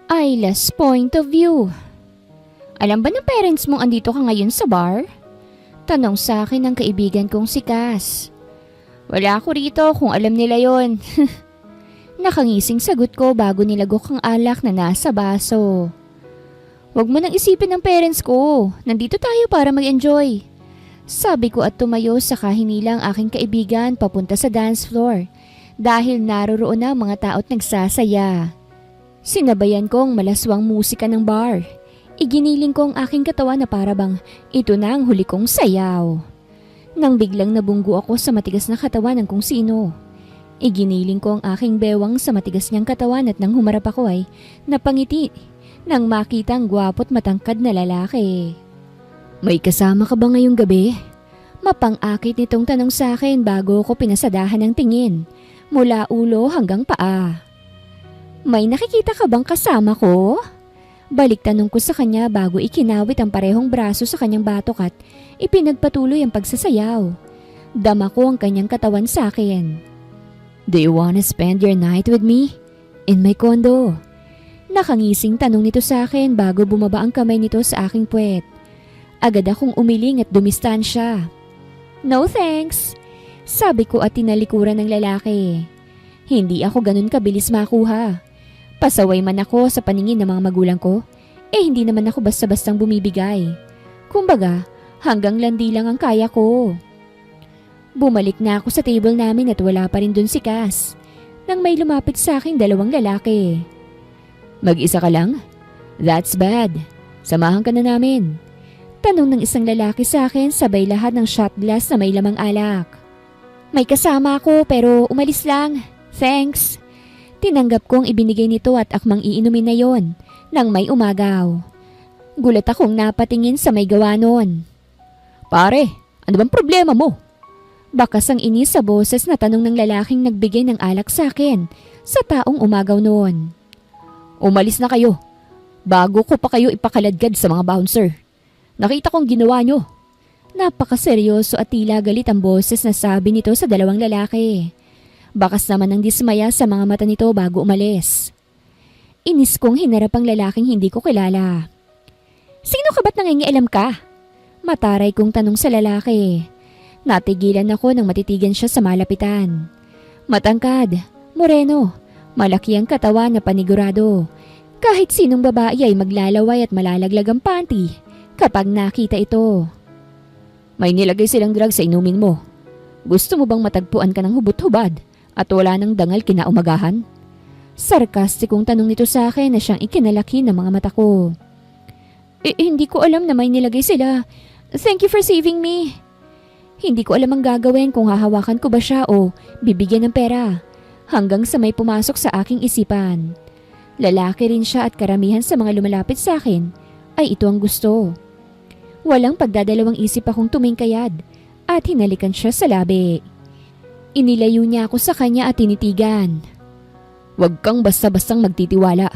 Ayla's point of view. Alam ba ng parents mong andito ka ngayon sa bar? Tanong sa akin ng kaibigan kong si Cass. Wala ako rito kung alam nila yon. Nakangising sagot ko bago nilagok ang alak na nasa baso. Huwag mo nang isipin ng parents ko. Nandito tayo para mag-enjoy. Sabi ko at tumayo sa kahinilang aking kaibigan papunta sa dance floor dahil naroroon na mga tao't nagsasaya. Sinabayan kong malaswang musika ng bar. Iginiling ko ang aking katawan na parabang ito na ang huli kong sayaw. Nang biglang nabunggo ako sa matigas na katawan ng kung sino. Iginiling ko ang aking bewang sa matigas niyang katawan at nang humarap ako ay napangiti nang makita ang gwapo't matangkad na lalaki. May kasama ka ba ngayong gabi? Mapang-akit nitong tanong sa akin bago ko pinasadahan ng tingin mula ulo hanggang paa. May nakikita ka bang kasama ko? Balik tanong ko sa kanya bago ikinawit ang parehong braso sa kanyang batok at ipinagpatuloy ang pagsasayaw. Dama ko ang kanyang katawan sa akin. Do you wanna spend your night with me? In my condo? Nakangising tanong nito sa akin bago bumaba ang kamay nito sa aking puwet. Agad akong umiling at dumistansya. No thanks, sabi ko at tinalikuran ng lalaki. Hindi ako ganun kabilis makuha. Pasaway man ako sa paningin ng mga magulang ko, hindi naman ako basta-bastang bumibigay. Kumbaga, hanggang landi lang ang kaya ko. Bumalik na ako sa table namin at wala pa rin dun si Cass, nang may lumapit sa aking dalawang lalaki. Mag-isa ka lang? That's bad. Samahan ka na namin. Tanong ng isang lalaki sa akin sabay lahat ng shot glass na may lamang alak. May kasama ako pero umalis lang. Thanks. Tinanggap kong ibinigay nito at akmang iinumin na yon nang may umagaw. Gulat akong napatingin sa may gawa nun. Pare, ano bang problema mo? Bakas ang inis sa boses na tanong ng lalaking nagbigay ng alak sa akin sa taong umagaw noon. Umalis na kayo. Bago ko pa kayo ipakaladkad sa mga bouncer. Nakita kong ginawa nyo. Napakaseryoso at tila galit ang boses na sabi nito sa dalawang lalaki. Bakas naman ng dismaya sa mga mata nito bago umalis. Inis kong hinarap ang lalaking hindi ko kilala. Sino ka ba't nangingialam ka? Mataray kong tanong sa lalaki. Natigilan ako nang matitigan siya sa malapitan. Matangkad, moreno, malaki ang katawan na panigurado. Kahit sinong babae ay maglalaway at malalaglag ang panty kapag nakita ito. May nilagay silang drug sa inumin mo. Gusto mo bang matagpuan ka ng hubot-hubad at wala nang dangal kinaumagahan? Sarkastikong tanong nito sa akin na siyang ikinalaki ng mga mata ko. Hindi ko alam na may nilagay sila. Thank you for saving me. Hindi ko alam ang gagawin kung hahawakan ko ba siya o bibigyan ng pera. Hanggang sa may pumasok sa aking isipan. Lalaki rin siya at karamihan sa mga lumalapit sa akin ay ito ang gusto. Walang pagdadalawang isip akong tumingkayad at hinalikan siya sa labi. Inilayo niya ako sa kanya at tinitigan. Huwag kang basta-bastang magtitiwala.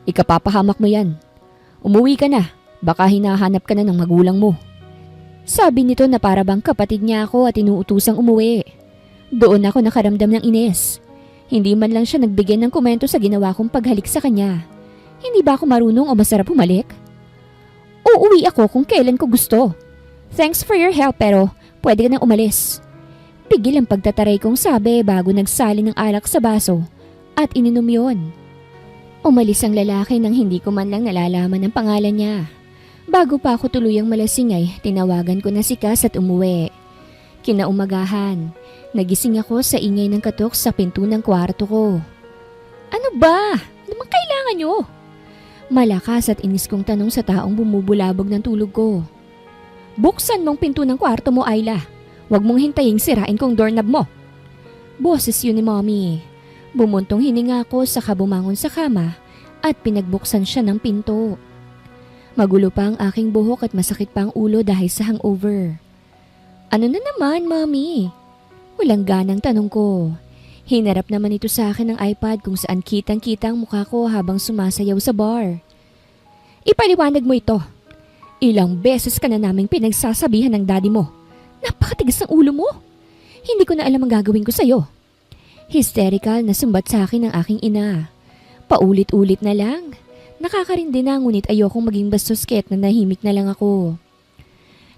Ikapapahamak mo yan. Umuwi ka na. Baka hinahanap ka na ng magulang mo. Sabi nito na parabang kapatid niya ako at inuutusang umuwi. Doon ako nakaramdam ng inis. Hindi man lang siya nagbigay ng komento sa ginawa kong paghalik sa kanya. Hindi ba ako marunong o masarap humalik? Uuwi ako kung kailan ko gusto. Thanks for your help pero pwede ka nang umalis. Pigil ang pagtataray kong sabi bago nagsali ng alak sa baso at ininom yon. Umalis ang lalaki nang hindi ko man lang nalalaman ang pangalan niya. Bago pa ako tuluyang malasing ay tinawagan ko na si Cass at umuwi. Kinaumagahan, nagising ako sa ingay ng katok sa pinto ng kwarto ko. Ano ba? Ano bang kailangan nyo? Malakas at inis kong tanong sa taong bumubulabog ng tulog ko. Buksan mong pinto ng kwarto mo, Ayla. Huwag mong hintaying sirain kong doorknob mo. Boses yun ni Mommy. Bumuntong hininga ako saka bumangon sa kama at pinagbuksan siya ng pinto. Magulo pa ang aking buhok at masakit pa ang ulo dahil sa hangover. Ano na naman, Mommy? Walang ganang tanong ko. Hinarap naman ito sa akin ng iPad kung saan kitang-kita ang mukha ko habang sumasayaw sa bar. Ipaliwanag mo ito. Ilang beses ka na naming pinagsasabihan ng daddy mo. Napakatigas ng ulo mo. Hindi ko na alam ang gagawin ko sa'yo. Hysterical na sumbat sa akin ng aking ina. Paulit-ulit na lang. Nakakarindi na ngunit ayokong maging bastos kahit na nahimik na lang ako.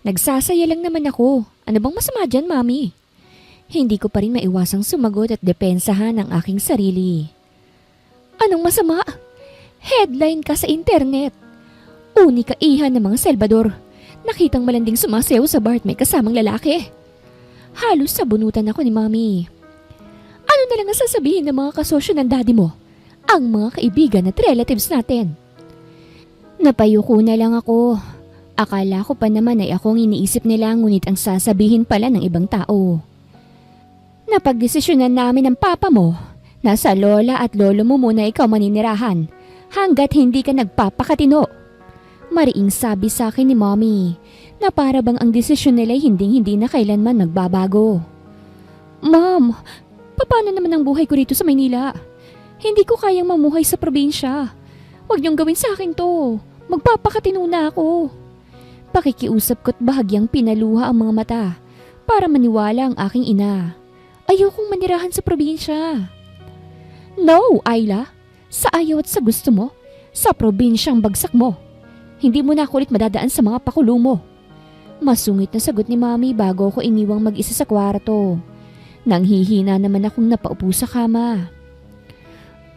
Nagsasaya lang naman ako. Ano bang masama dyan, Mami? Hindi ko pa rin maiwasang sumagot at depensahan ang aking sarili. Anong masama? Headline ka sa internet. Uni ka iha ng mga Salvador. Nakitang malanding sumasayaw sa bar at may kasamang lalaki. Halos sabunutan ako ni Mami. Ano na lang ang sasabihin ng mga kasosyo ng daddy mo? Ang mga kaibigan at relatives natin. Napayuko na lang ako. Akala ko pa naman ay akong iniisip nila ngunit ang sasabihin pala ng ibang tao. Napagdesisyonan namin ng papa mo na sa lola at lolo mo muna ikaw maninirahan hanggat hindi ka nagpapakatino. Mariing sabi sa akin ni Mommy na para bang ang desisyon nila hindi na kailanman magbabago. Mom, paano naman ang buhay ko rito sa Maynila? Hindi ko kayang mamuhay sa probinsya. Huwag niyong gawin sa akin to. Magpapakatino na ako. Pakikiusap ko't bahagyang pinaluha ang mga mata para maniwala ang aking ina. Ayokong manirahan sa probinsya. No, Ayla. Sa ayaw at sa gusto mo, sa probinsyang bagsak mo. Hindi mo na ako ulit madadaan sa mga pakulo mo. Masungit na sagot ni Mami bago ako iniwang mag-isa sa kwarto. Nanghihina naman akong napaupo sa kama.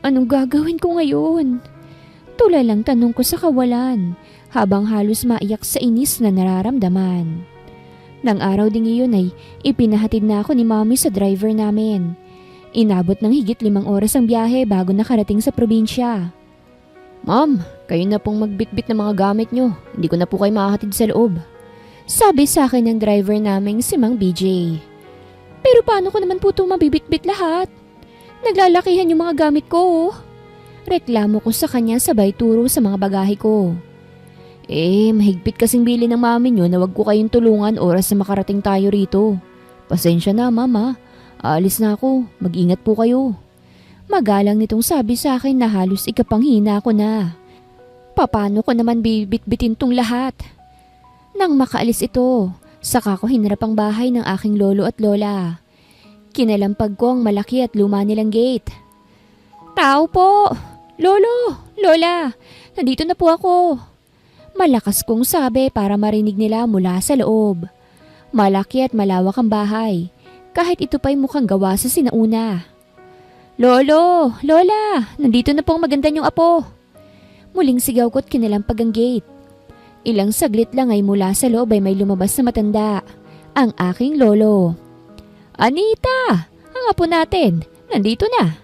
Anong gagawin ko ngayon? Tulalang tanong ko sa kawalan habang halos maiyak sa inis na nararamdaman. Nang araw ding iyon ay ipinahatid na ako ni Mommy sa driver namin. Inabot ng higit 5 oras ang biyahe bago nakarating sa probinsya. Ma'am, kayo na pong magbitbit ng mga gamit nyo. Hindi ko na po kayo makahatid sa loob. Sabi sa akin ng driver naming si Mang BJ. Pero paano ko naman po itong mabibitbit lahat? Naglalakihan yung mga gamit ko. Reklamo ko sa kanya sabay turo sa mga bagahe ko. Mahigpit kasing bili ng mami nyo na wag ko kayong tulungan oras na makarating tayo rito. Pasensya na, Mama. Aalis na ako. Mag-ingat po kayo. Magalang nitong sabi sa akin na halos ikapanghina ko na. Paano ko naman bibitbitin tong lahat? Nang makaalis ito, saka ko hinarap ang bahay ng aking lolo at lola. Kinalampag ko ang malaki at luma nilang gate. Tao po! Lolo! Lola! Nandito na po ako! Malakas kong sabi para marinig nila mula sa loob. Malaki at malawak ang bahay, kahit ito pa'y mukhang gawa sa sinauna. Lolo! Lola! Nandito na po ang maganda niyong apo! Muling sigaw ko't kinalampag ang gate. Ilang saglit lang ay mula sa loob ay may lumabas na matanda, ang aking lolo. Anita! Ang apo natin! Nandito na!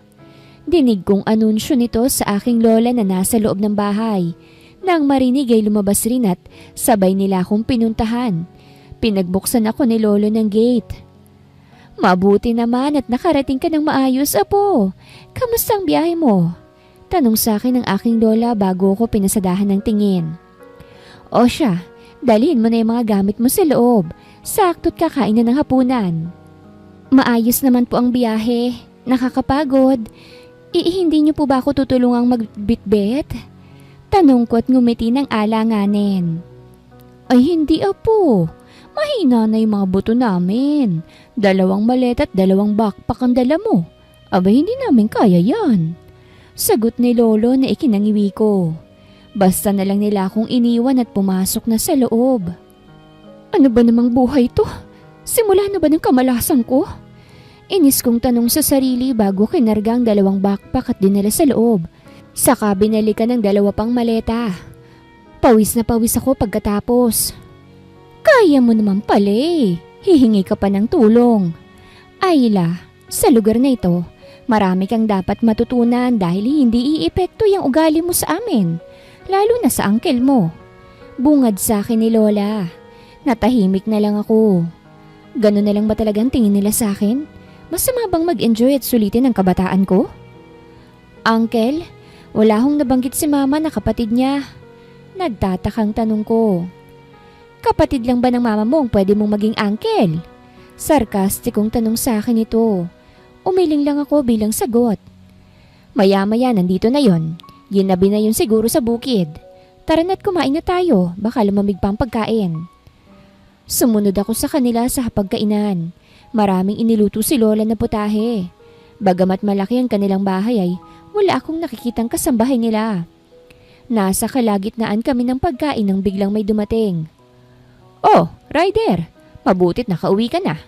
Dinig kong anunsyo nito sa aking lola na nasa loob ng bahay. Nang marinig ay lumabas rin at sabay nila akong pinuntahan. Pinagbuksan ako ni lolo ng gate. Mabuti naman at nakarating ka ng maayos, apo. Kamusta ang biyahe mo? Tanong sa akin ng aking lola bago ko pinasadahan ng tingin. O siya, dalhin mo na yung mga gamit mo sa loob. Sakto't kakain na ng hapunan. Maayos naman po ang biyahe. Nakakapagod. Hindi niyo po ba ako tutulungang magbitbit? Tanong ko at ngumiti ng alanganin. Ay hindi, apo. Mahina na yung mga buto namin. 2 maleta at 2 backpack ang dala mo. Aba hindi namin kaya yan. Sagot ni lolo na ikinangiwi ko. Basta na lang nila akong iniwan at pumasok na sa loob. Ano ba namang buhay to? Simula na ba ng kamalasan ko? Inis kong tanong sa sarili bago kinarga ang 2 backpack at dinala sa loob. Saka binalikan ng 2 pang maleta. Pawis na pawis ako pagkatapos. Kaya mo naman pala eh. Hihingi ka pa ng tulong. Ayla, sa lugar na ito, marami kang dapat matutunan dahil hindi iepekto yung ugali mo sa amin. Lalo na sa uncle mo. Bungad sa akin ni Lola. Natahimik na lang ako. Ganun na lang ba talagang tingin nila sa akin? Masama bang mag-enjoy at sulitin ang kabataan ko? Uncle, wala hong nabanggit si Mama na kapatid niya. Nagtatakang tanong ko. Kapatid lang ba ng mama mo ang pwede mong maging uncle? Sarkastikong tanong sa akin ito. Umiling lang ako bilang sagot. Maya-maya nandito na yon. Ginabi na yun siguro sa bukid. Tara na't kumain na tayo, baka lumamig pa ang pagkain. Sumunod ako sa kanila sa hapagkainan. Maraming iniluto si Lola na putahe. Bagamat malaki ang kanilang bahay ay wala akong nakikitang kasambahay nila. Nasa kalagitnaan kami ng pagkain nang biglang may dumating. "Oh, Ryder, mabutit nakauwi ka na,"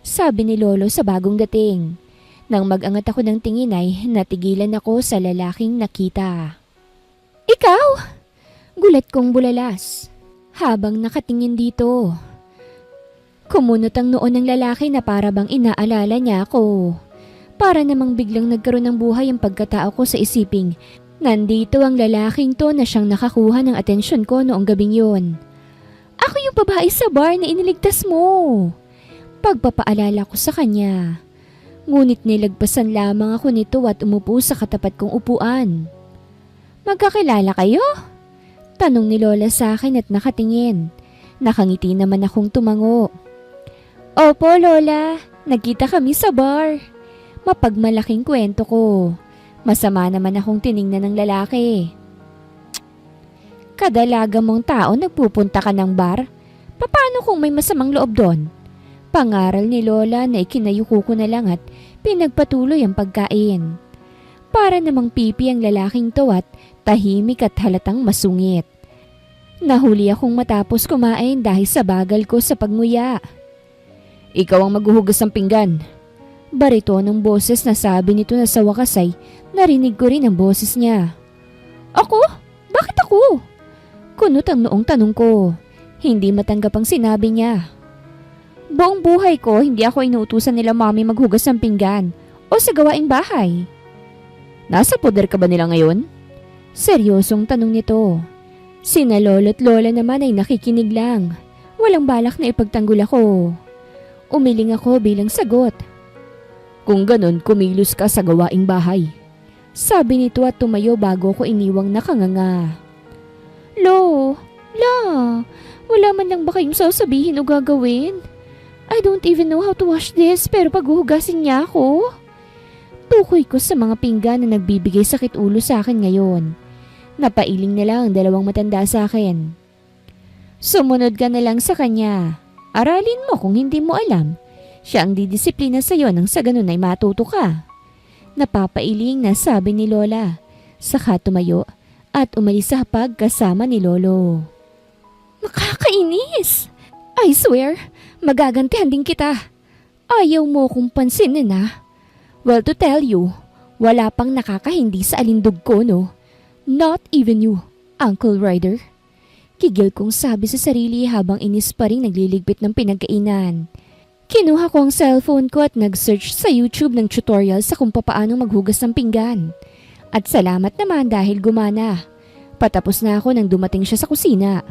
sabi ni Lolo sa bagong dating. Nang mag-angat ako ng tingin ay natigilan ako sa lalaking nakita. "Ikaw?" Gulat kong bulalas habang nakatingin dito. Kumunot ang noon ng lalaki na para bang inaalala niya ako. Para namang biglang nagkaroon ng buhay ang pagkatao ko sa isiping, nandito ang lalaking to na siyang nakakuha ng atensyon ko noong gabing yun. "Ako yung babae sa bar na iniligtas mo." Pagpapaalala ko sa kanya. Ngunit nilagpasan lamang ako nito at umupo sa katapat kong upuan. "Magkakilala kayo?" Tanong ni Lola sa akin at nakatingin. Nakangiti naman akong tumango. "Opo, Lola. Nagkita kami sa bar." Mapagmalaking kwento ko. Masama naman akong tiningnan ng lalaki. "Kadalaga mong tao nagpupunta ka ng bar? Paano kung may masamang loob doon?" Pangaral ni Lola na ikinayuko ko na lang at pinagpatuloy ang pagkain. Para namang pipi ang lalaking to at tahimik at halatang masungit. Nahuli akong matapos kumain dahil sa bagal ko sa pagmuya. "Ikaw ang maghuhugas ng pinggan." Baritonong boses na sabi nito na sa wakas ay narinig ko rin ang boses niya. "Ako? Bakit ako?" Kunot ang noong tanong ko. Hindi matanggap ang sinabi niya. "Buong buhay ko hindi ako inuutusan nila mami maghugas ng pinggan o sa gawaing bahay." "Nasa poder ka ba nila ngayon?" Seryosong tanong nito. Sina lolo't lola naman ay nakikinig lang. Walang balak na ipagtanggol ako. Umiling ako bilang sagot. "Kung ganun, kumilos ka sa gawaing bahay," sabi nito at tumayo bago ko iniwang nakanganga. La, wala man lang ba kayong sasabihin o gagawin? I don't even know how to wash this pero paghuhugasin niya ako. Tukoy ko sa mga pinggan na nagbibigay sakit ulo sa akin ngayon. Napailing na lang ang dalawang matanda sa akin. "Sumunod ka na lang sa kanya. Aralin mo kung hindi mo alam. Siya ang didisiplina sa iyo nang sa ganun ay matuto ka." Napapailing na sabi ni Lola. Saka tumayo at umalis sa hapag kasama ni Lolo. Nakakainis! I swear, magagantihan din kita. Ayaw mo kong pansinin na. Well, to tell you, wala pang nakakahindi sa alindog ko, no? Not even you, Uncle Ryder. Kigil kong sabi sa sarili habang inis pa rin nagliligpit ng pinagkainan. Kinuha ko ang cellphone ko at nag-search sa YouTube ng tutorial sa kung paano maghugas ng pinggan. At salamat naman dahil gumana. Patapos na ako nang dumating siya sa kusina.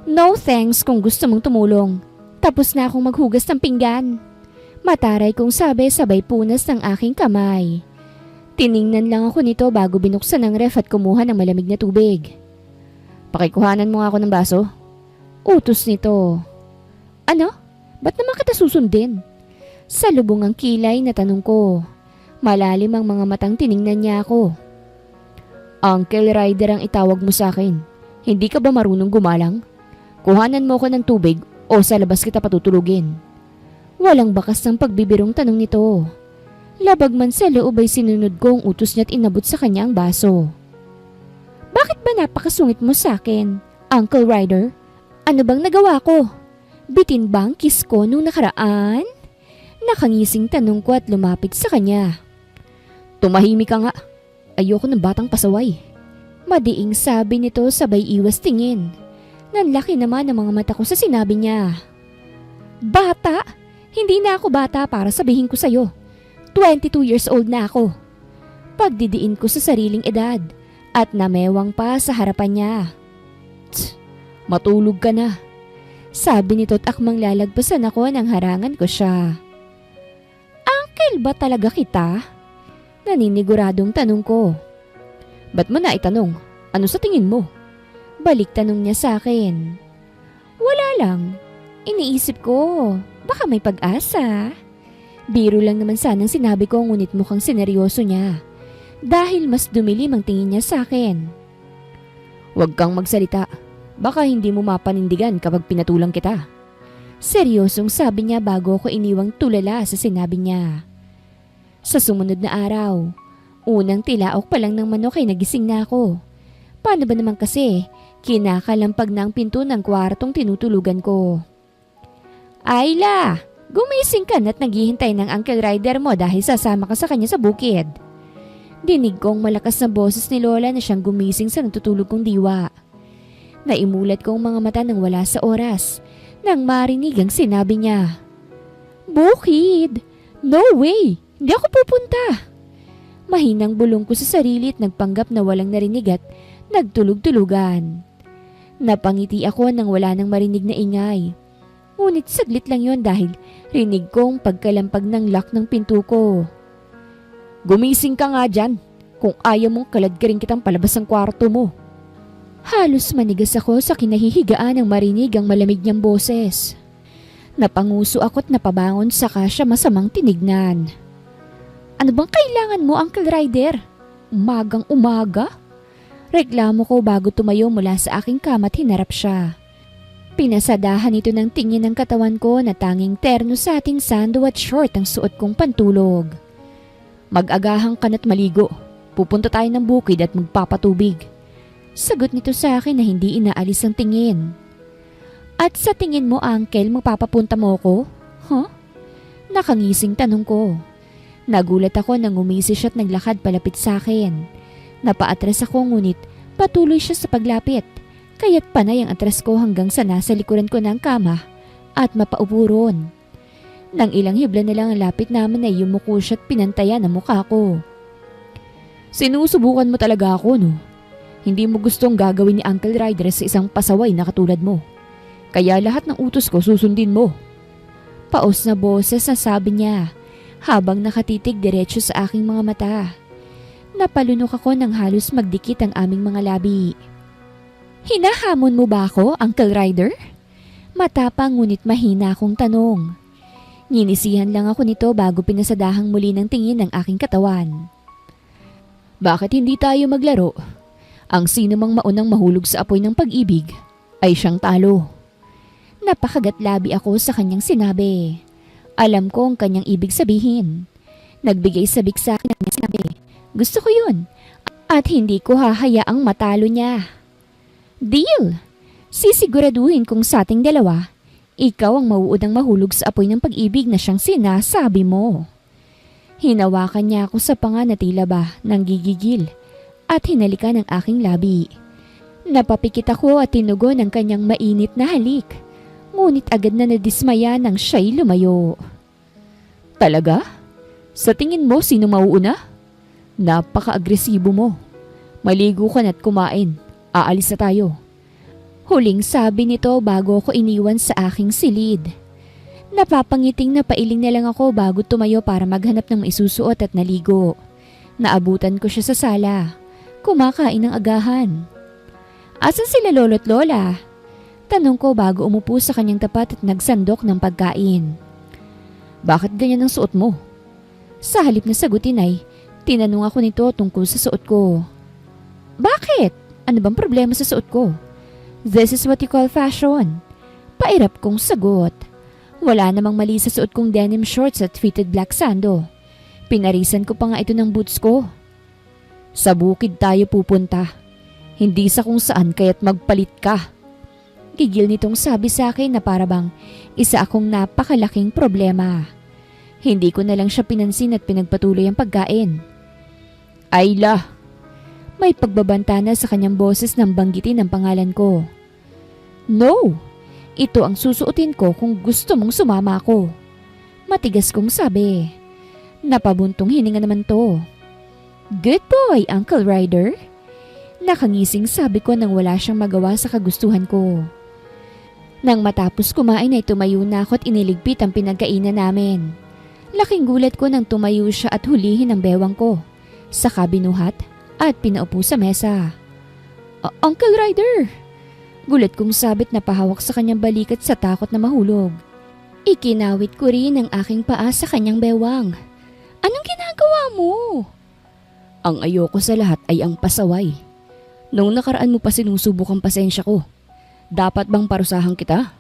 "No thanks kung gusto mong tumulong. Tapos na akong maghugas ng pinggan." Mataray kong sabi sabay punas ng aking kamay. Tiningnan lang ako nito bago binuksan ang ref at kumuha ng malamig na tubig. "Pakikuhanan mo nga ako ng baso." Utos nito. "Ano? Ba't naman kita susundin?" Sa lubong ang kilay na tanong ko. Malalim ang mga matang tiningnan niya ako. "Uncle Ryder ang itawag mo sa akin. Hindi ka ba marunong gumalang? Kuhanan mo ko ng tubig o sa labas kita patutulugin." Walang bakas ng pagbibirong tanong nito. Labag man sa loob ay sinunod ko ang utos niya at inabot sa kanya ang baso. "Bakit ba napakasungit mo sa akin, Uncle Ryder? Ano bang nagawa ko? Bitin ba ang kiss ko nung nakaraan?" Nakangising tanong ko at lumapit sa kanya. "Tumahimik ka nga. Ayoko ng batang pasaway." Madiing sabi nito sabay iwas tingin. Nanlaki naman ang mga mata ko sa sinabi niya. "Bata? Hindi na ako bata para sabihin ko sa'yo. 22 years old na ako." Pagdidiin ko sa sariling edad at namewang pa sa harapan niya. "Tsk, matulog ka na." Sabi nito at akmang lalagpasan ako nang harangan ko siya. "Uncle ba talaga kita?" Naniniguradong tanong ko. "Ba't mo na itanong? Ano sa tingin mo?" Balik tanong niya sa akin. "Wala lang. Iniisip ko, baka may pag-asa." Biro lang naman sanang sinabi ko ngunit mukhang sineryoso niya. Dahil mas dumilim ang tingin niya sa akin. "Huwag kang magsalita. Baka hindi mo mapanindigan kapag pinatulang kita." Seryosong sabi niya bago ko iniwang tulala sa sinabi niya. Sa sumunod na araw, unang tilaok pa lang ng manok ay nagising na ako. Paano ba naman kasi, kinakalampag na ang pinto ng kwartong tinutulugan ko. Ayla, gumising ka na't naghihintay ng Uncle Ryder mo dahil sasama ka sa kanya sa bukid. Dinig kong malakas na boses ni Lola na siyang gumising sa natutulog kong diwa. Naimulat kong mga mata nang wala sa oras nang marinig ang sinabi niya. Bukid! No way! Hindi ako pupunta! Mahinang bulong ko sa sarili at nagpanggap na walang narinig at nagtulog-tulugan. Napangiti ako nang wala nang marinig na ingay. Ngunit saglit lang yon dahil rinig kong pagkalampag ng lock ng pinto ko. Gumising ka nga dyan. Kung ayaw mong kalad ka rin kitang palabas ng kwarto mo. Halos manigas ako sa kinahihigaan ng marinig ang malamig niyang boses. Napanguso ako't napabangon saka siya masamang tinignan. Ano bang kailangan mo, Uncle Ryder? Umagang umaga? Reklamo ko bago tumayo mula sa aking kama at hinarap siya. Pinasadahan ito ng tingin ng katawan ko na tanging terno sa ating sando at short ang suot kong pantulog. Mag-agahang ka na't maligo. Pupunta tayo ng bukid at magpapatubig. Sagot nito sa akin na hindi inaalis ang tingin. At sa tingin mo, Uncle, mapapapunta mo ko? Huh? Nakangising tanong ko. Nagulat ako nang umisi siya at naglakad palapit sa akin. Napaatras ako ngunit patuloy siya sa paglapit. Kaya't panay ang atras ko hanggang sa nasa likuran ko ng kama at mapaupo ron. Nang ilang hibla na lang ang lapit namin ay yumuko siya at pinantayan ang mukha ko. Sinusubukan mo talaga ako, no? Hindi mo gustong gagawin ni Uncle Ryder sa isang pasaway na katulad mo. Kaya lahat ng utos ko susundin mo. Paos na boses na sabi niya habang nakatitig diretso sa aking mga mata. Napalunok ako nang halos magdikit ang aming mga labi. Hinahamon mo ba ako, Uncle Ryder? Matapang ngunit mahina akong tanong. Ninisihan lang ako nito bago pinasadahang muli ng tingin ng aking katawan. Bakit hindi tayo maglaro? Ang sino mang maunang mahulog sa apoy ng pag-ibig ay siyang talo. Napakagatlabi ako sa kanyang sinabi. Alam ko ang kanyang ibig sabihin. Nagbigay sabik sa akin ang sinabi. Gusto ko yun. At hindi ko hahayaang matalo niya. Deal! Sisiguraduhin kong sa ating dalawa, ikaw ang mauudang mahulog sa apoy ng pag-ibig na siyang sinasabi mo. Hinawakan niya ako sa panga na tila ba nang gigigil at hinalikan ang aking labi. Napapikit ako at tinugon ang kanyang mainit na halik. Ngunit agad na nadismaya nang siya'y lumayo. Talaga? Sa tingin mo sino mauuna? Napaka-agresibo mo. Maligo ka na't kumain. Aalis na tayo. Huling sabi nito bago ako iniwan sa aking silid. Napapangiting na pailing na lang ako bago tumayo para maghanap ng maisusuot at naligo. Naabutan ko siya sa sala. Kumakain ng agahan. Asan sila lolo't lola? Tanong ko bago umupo sa kanyang tapat at nagsandok ng pagkain. Bakit ganyan ang suot mo? Sa halip na sagutin ay, tinanong ako nito tungkol sa suot ko. Bakit? Ano bang problema sa suot ko? This is what you call fashion. Pairap kong sagot. Wala namang mali sa suot kong denim shorts at fitted black sando. Pinarisan ko pa nga ito ng boots ko. Sa bukid tayo pupunta. Hindi sa kung saan kaya't magpalit ka. Gigil nitong sabi sa akin na parabang isa akong napakalaking problema. Hindi ko na lang siya pinansin at pinagpatuloy ang pagkain. Ayla! May pagbabanta na sa kanyang boses nang banggitin ang pangalan ko. No! Ito ang susuotin ko kung gusto mong sumama ako. Matigas kong sabi. Napabuntong hininga naman to. Good boy, Uncle Ryder. Nakangising sabi ko nang wala siyang magawa sa kagustuhan ko. Nang matapos kumain ay tumayo na ako at iniligpit ang pinagkainan namin. Laking gulat ko nang tumayo siya at hulihin ang bewang ko. Saka binuhat at pinaupo sa mesa. Uncle Ryder! Gulat kong sabit na pahawak sa kanyang balikat sa takot na mahulog. Ikinawit ko rin ang aking paa sa kanyang bewang. Anong ginagawa mo? Ang ayoko sa lahat ay ang pasaway. Nung nakaraan mo pa sinusubok ang pasensya ko. Dapat bang parusahan kita?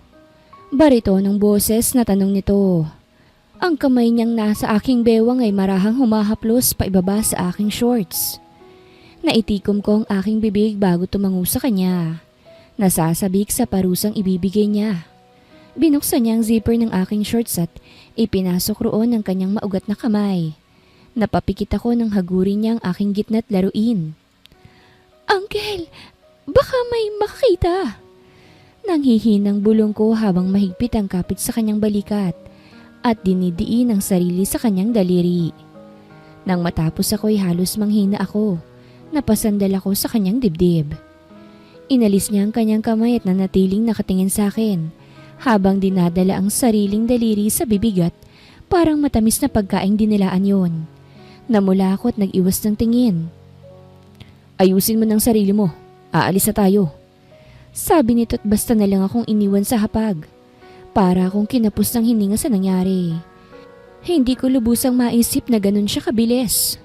Barito ng boses na tanong nito. Ang kamay niyang nasa aking bewang ay marahang humahaplos pa ibaba sa aking shorts. Naitikom ko ang aking bibig bago tumango sa kanya. Nasasabik sa parusang ibibigay niya. Binuksan niya ang zipper ng aking shorts at ipinasok roon ang kanyang maugat na kamay. Napapikit ako nang hagurin niya ang aking gitna't laruin. Uncle, baka may makakita. Nanghihinang bulong ko habang mahigpit ang kapit sa kanyang balikat at dinidiin ang sarili sa kanyang daliri. Nang matapos ako'y halos manghina ako. Napasandal ako sa kanyang dibdib. Inalis niya ang kanyang kamay at nanatiling nakatingin sa akin habang dinadala ang sariling daliri sa bibig at parang matamis na pagkaing dinilaan yon. Namula ako at nag-iwas ng tingin. Ayusin mo ng sarili mo. Aalis na tayo. Sabi nito at basta na lang akong iniwan sa hapag. Para akong kinapos ng hininga sa nangyari. Hindi ko lubusang maisip na ganun siya kabilis.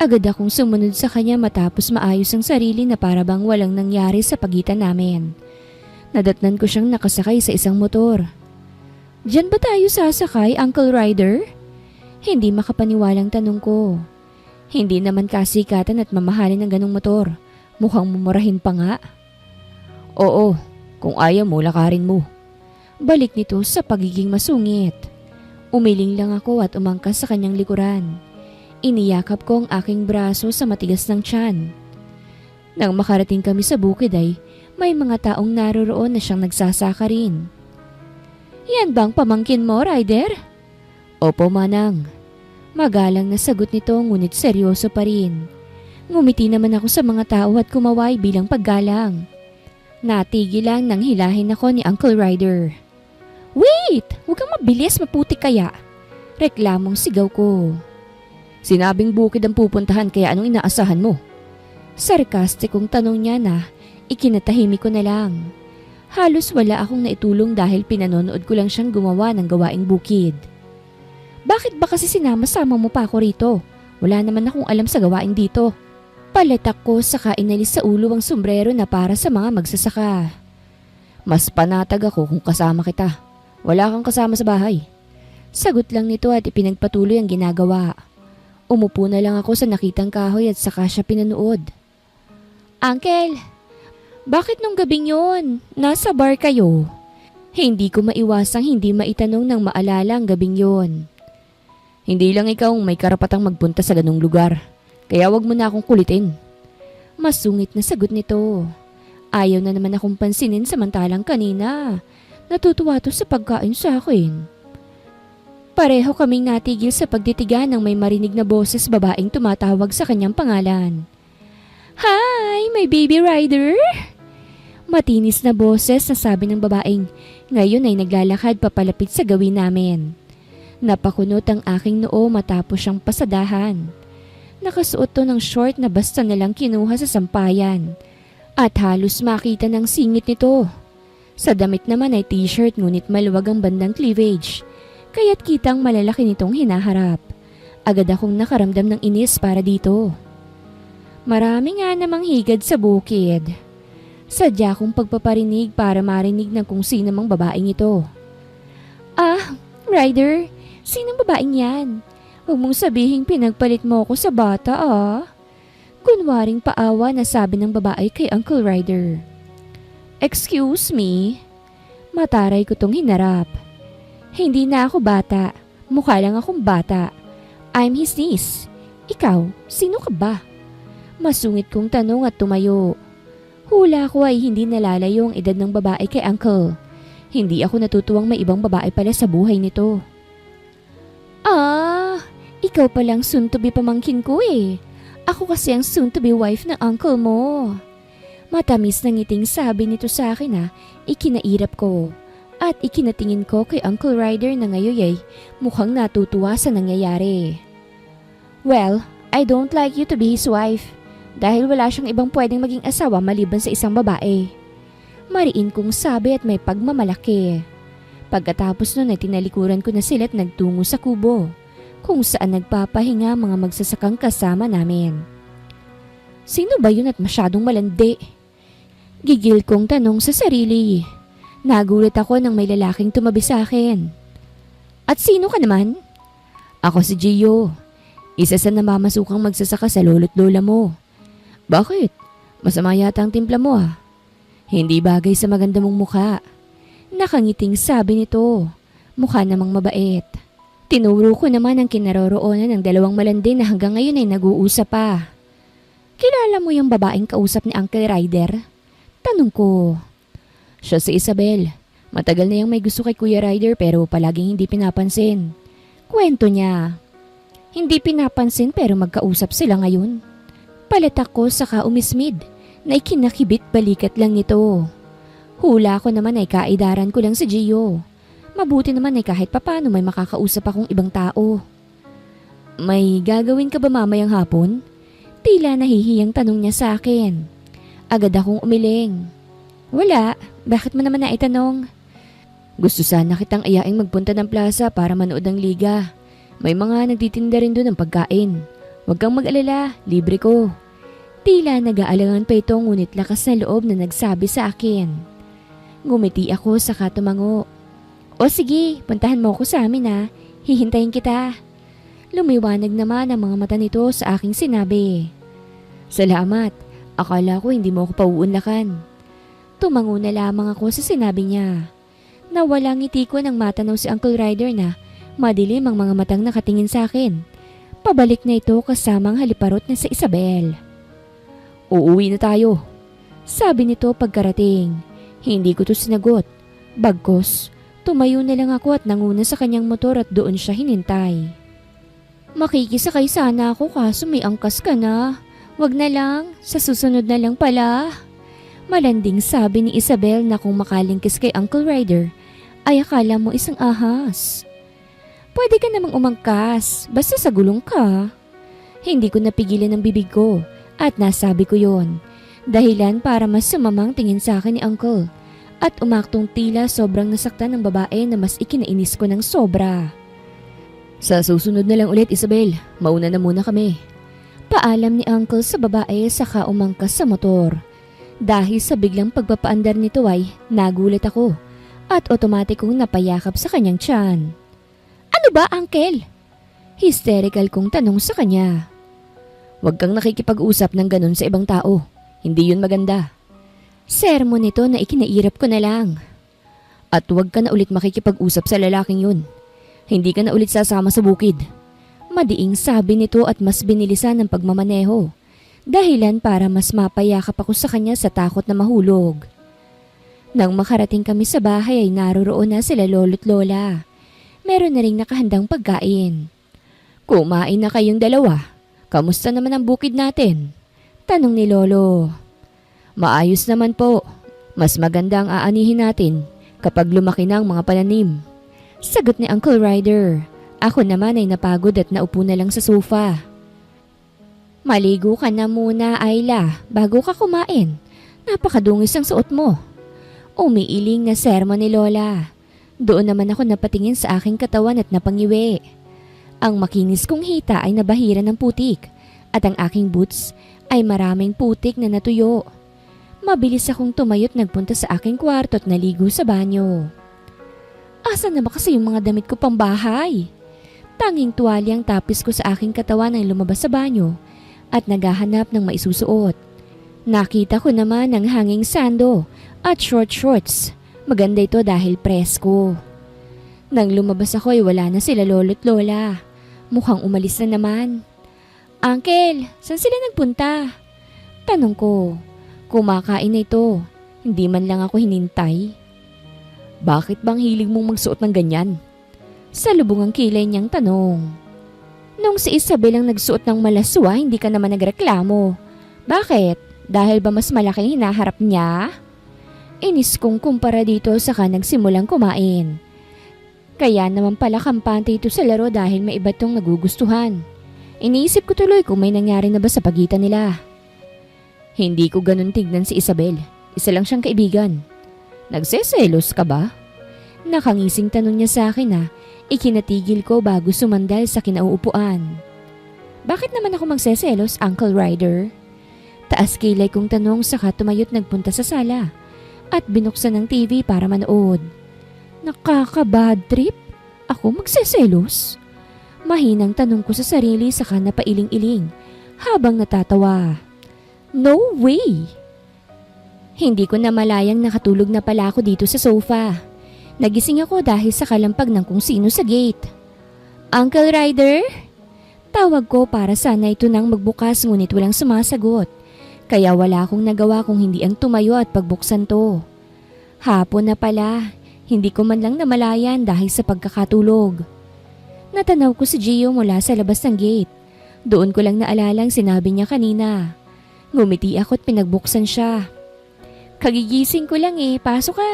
Agad akong sumunod sa kanya matapos maayos ang sarili na para bang walang nangyari sa pagitan namin. Nadatnan ko siyang nakasakay sa isang motor. Diyan ba tayo sasakay, Uncle Ryder? Hindi makapaniwalang tanong ko. Hindi naman kasikatan at mamahalin ng ganong motor. Mukhang mumurahin pa nga. Oo, kung ayaw mo, lakarin mo. Balik nito sa pagiging masungit. Umiling lang ako at umangkas sa kanyang likuran. Iniyakap ko ang aking braso sa matigas ng tiyan. Nang makarating kami sa bukid ay may mga taong naroroon na siyang nagsasaka rin. Yan bang pamangkin mo, Ryder? Opo, manang. Magalang na sagot nito ngunit seryoso pa rin. Ngumiti naman ako sa mga tao at kumaway bilang paggalang. Natigil lang nang hilahin ako ni Uncle Ryder. Wait! Huwag kang mabilis, maputik kaya. Reklamong sigaw ko. Sinabing bukid ang pupuntahan kaya anong inaasahan mo? Sarkastikong tanong niya na ikinatahimik ko na lang. Halos wala akong naitulong dahil pinanonood ko lang siyang gumawa ng gawaing bukid. Bakit ba kasi sinama-sama mo pa ako rito? Wala naman akong alam sa gawain dito. Palatak ko saka inalis sa ulo ang sombrero na para sa mga magsasaka. Mas panatag ako kung kasama kita. Wala kang kasama sa bahay. Sagot lang nito at ipinagpatuloy ang ginagawa. Umupo na lang ako sa nakitang kahoy at saka siya pinanood. Uncle, bakit nung gabing yun? Nasa bar kayo? Hindi ko maiwasang hindi maitanong ng maalala ang gabing yun. Hindi lang ikaw ang may karapatang magpunta sa ganung lugar. Kaya wag mo na akong kulitin. Masungit na sagot nito. Ayaw na naman akong pansinin samantalang kanina. Natutuwa to sa pagkain sa akin. Pareho kaming natigil sa pagditigan nang may marinig na boses babaeng tumatawag sa kanyang pangalan. Hi, my baby rider! Matinis na boses na sabi ng babaeng ngayon ay naglalakad papalapit sa gawin namin. Napakunot ang aking noo matapos siyang pasadahan. Nakasuot to ng short na basta nalang kinuha sa sampayan at halos makita ng singit nito. Sa damit naman ay t-shirt ngunit maluwag ang bandang cleavage. Kaya't kitang malalaki nitong hinaharap. Agad akong nakaramdam ng inis para dito. Marami nga namang higad sa bukid. Sadya kong pagpaparinig para marinig ng kung sino mang babaeng ito. Ah, Ryder, sinong babaeng yan? Huwag mong sabihing pinagpalit mo ako sa bata ah. Kunwaring paawa na sabi ng babae kay Uncle Ryder. Excuse me? Mataray ko tong hinarap. Hindi na ako bata. Mukha lang akong bata. I'm his niece. Ikaw, sino ka ba? Masungit kong tanong at tumayo. Hula ko ay hindi nalalayo ang edad ng babae kay Uncle. Hindi ako natutuwang may ibang babae pala sa buhay nito. Ah, ikaw palang soon-to-be pamangkin ko eh. Ako kasi ang soon-to-be wife ng uncle mo. Matamis na ngiting sabi nito sa akin na ikinairap ko. At ikinatingin ko kay Uncle Ryder na ngayon ay mukhang natutuwa sa nangyayari. Well, I don't like you to be his wife dahil wala siyang ibang pwedeng maging asawa maliban sa isang babae. Mariin kong sabi at may pagmamalaki. Pagkatapos nun ay tinalikuran ko na sila at nagtungo sa kubo kung saan nagpapahinga mga magsasakang kasama namin. Sino ba yun at masyadong malandi? Gigil kong tanong sa sarili. Nagulat ako nang may lalaking tumabi sa akin. At sino ka naman? Ako si Gio. Isa sa namamasukang magsasaka sa lolo't lola mo. Bakit? Masama yata ang timpla mo ah. Hindi bagay sa maganda mong mukha. Nakangiting sabi nito. Mukha namang mabait. Tinuro ko naman ang kinaroroonan ng dalawang malandi na hanggang ngayon ay nag-uusap pa. Kilala mo yung babaeng kausap ni Uncle Ryder? Tanong ko. Siya si Isabel. Matagal na yung may gusto kay Kuya Ryder pero palaging hindi pinapansin. Kwento niya. Hindi pinapansin pero magkausap sila ngayon. Palatak ko saka umismid na ikinakibit balikat lang nito. Hula ko naman ay kaidaran ko lang si Gio. Mabuti naman ay kahit papano may makakausap akong ibang tao. May gagawin ka ba mamayang hapon? Tila nahihiyang tanong niya sa akin. Agad akong umiling. Wala, bakit mo naman naitanong? Gusto sana kitang ayaing magpunta ng plaza para manood ng liga. May mga nagtitinda rin doon ng pagkain. Huwag kang mag-alala, libre ko. Tila nag-aalangan pa ito ngunit lakas na loob na nagsabi sa akin. Ngumiti ako saka tumango. O sige, puntahan mo ako sa amin ha. Hihintayin kita. Lumiwanag naman ang mga mata nito sa aking sinabi. Salamat. Akala ko hindi mo ako pauunlakan. Tumango na lamang ako sa sinabi niya. Nawalang ngiti ko nang matanaw si Uncle Ryder na madilim ang mga matang nakatingin sa akin. Pabalik na ito kasamang haliparot na sa Isabel. Uuwi na tayo. Sabi nito pagkarating. Hindi ko to sinagot. Bagkos, tumayo na lang ako at nanguna sa kanyang motor at doon siya hinintay. Makikisakay sana ako kaso may angkas ka na. Wag na lang, sa susunod na lang pala. Malanding sabi ni Isabel na kung makalingkis kay Uncle Ryder ay akala mo isang ahas. Pwede ka namang umangkas, basta sa gulong ka. Hindi ko napigilan ang bibig ko at nasabi ko yon. Dahilan para mas sumamang tingin sa akin ni Uncle at umaktong tila sobrang nasaktan ng babae na mas ikinainis ko ng sobra. Sa susunod na lang ulit Isabel, mauna na muna kami. Paalam ni Uncle sa babae saka umangkas sa motor. Dahil sa biglang pagpapaandar nito ay nagulat ako at otomatikong napayakap sa kanyang tiyan. Ano ba, Uncle? Hysterical kong tanong sa kanya. Huwag kang nakikipag-usap ng ganun sa ibang tao. Hindi yun maganda. Sermon nito na ikinairap ko na lang. At huwag ka na ulit makikipag-usap sa lalaking yun. Hindi ka na ulit sasama sa bukid. Madiing sabi nito at mas binilisan ng pagmamaneho. Dahilan para mas mapayakap ako sa kanya sa takot na mahulog. Nang makarating kami sa bahay ay naroroon na sila lolo't lola. Meron na ring nakahandang pagkain. Kumain na kayong dalawa. Kamusta naman ang bukid natin? Tanong ni Lolo. Maayos naman po. Mas maganda ang aanihin natin kapag lumaki na ang mga pananim. Sagot ni Uncle Ryder. Ako naman ay napagod at naupo na lang sa sofa. Maligo ka na muna, Ayla, bago ka kumain. Napakadungis ang suot mo. Umiiling na sermon ni Lola. Doon naman ako napatingin sa aking katawan at napangiwi. Ang makinis kong hita ay nabahiran ng putik at ang aking boots ay maraming putik na natuyo. Mabilis akong tumayo't nagpunta sa aking kwarto at naligo sa banyo. Asan na ba kasi yung mga damit ko pang bahay? Tanging tuwalya ang tapis ko sa aking katawan nang lumabas sa banyo at naghahanap ng maisusuot. Nakita ko naman ang hanging sando at short shorts. Maganda ito dahil presko. Nang lumabas ako ay wala na sila lolo't lola. Mukhang umalis na naman. Uncle, saan sila nagpunta? Tanong ko. Kumakain na ito. Hindi man lang ako hinintay. Bakit bang hilig mong magsuot ng ganyan? Salubong ang kilay niyang tanong. Nung si Isabel ang nagsuot ng malaswa, hindi ka naman nagreklamo. Bakit? Dahil ba mas malaki ang hinaharap niya? Inis kong kumpara dito saka nagsimulang kumain. Kaya naman pala kampante ito sa laro dahil may iba tong nagugustuhan. Iniisip ko tuloy kung may nangyari na ba sa pagitan nila. Hindi ko ganun tignan si Isabel. Isa lang siyang kaibigan. Nagseselos ka ba? Nakangising tanong niya sa akin na ikinatigil ko bago sumandal sa kinauupuan. Bakit naman ako magseselos, Uncle Ryder? Taas kilay kong tanong saka tumayo't nagpunta sa sala at binuksan ng TV para manood. Nakaka-bad trip? Ako magseselos? Mahinang tanong ko sa sarili saka napailing-iling habang natatawa. No way! Hindi ko namalayang nakatulog na pala ako dito sa sofa. Nagising ako dahil sa kalampag ng kung sino sa gate. Uncle Ryder? Tawag ko para sana ito nang magbukas ngunit walang sumasagot. Kaya wala akong nagawa kung hindi ang tumayo at pagbuksan to. Hapon na pala, hindi ko man lang namalayan dahil sa pagkakatulog. Natanaw ko si Gio mula sa labas ng gate. Doon ko lang naalalang sinabi niya kanina. Ngumiti ako at pinagbuksan siya. Kagigising ko lang pasok ka.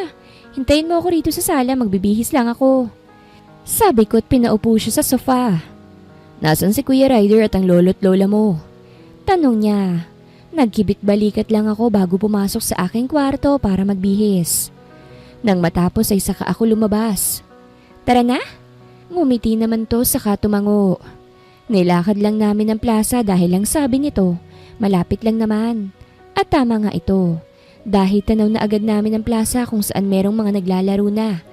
Hintayin mo ako rito sa sala, magbibihis lang ako. Sabi ko at pinaupo siya sa sofa. Nasaan si Kuya Ryder at ang lolo't lola mo? Tanong niya. Nagkibit balikat lang ako bago pumasok sa aking kwarto para magbihis. Nang matapos ay saka ako lumabas. Tara na? Ngumiti naman to saka tumango. Nilakad lang namin ang plaza dahil lang sabi nito, malapit lang naman. At tama nga ito. Dahil tanaw na agad namin ang plaza kung saan merong mga naglalaro na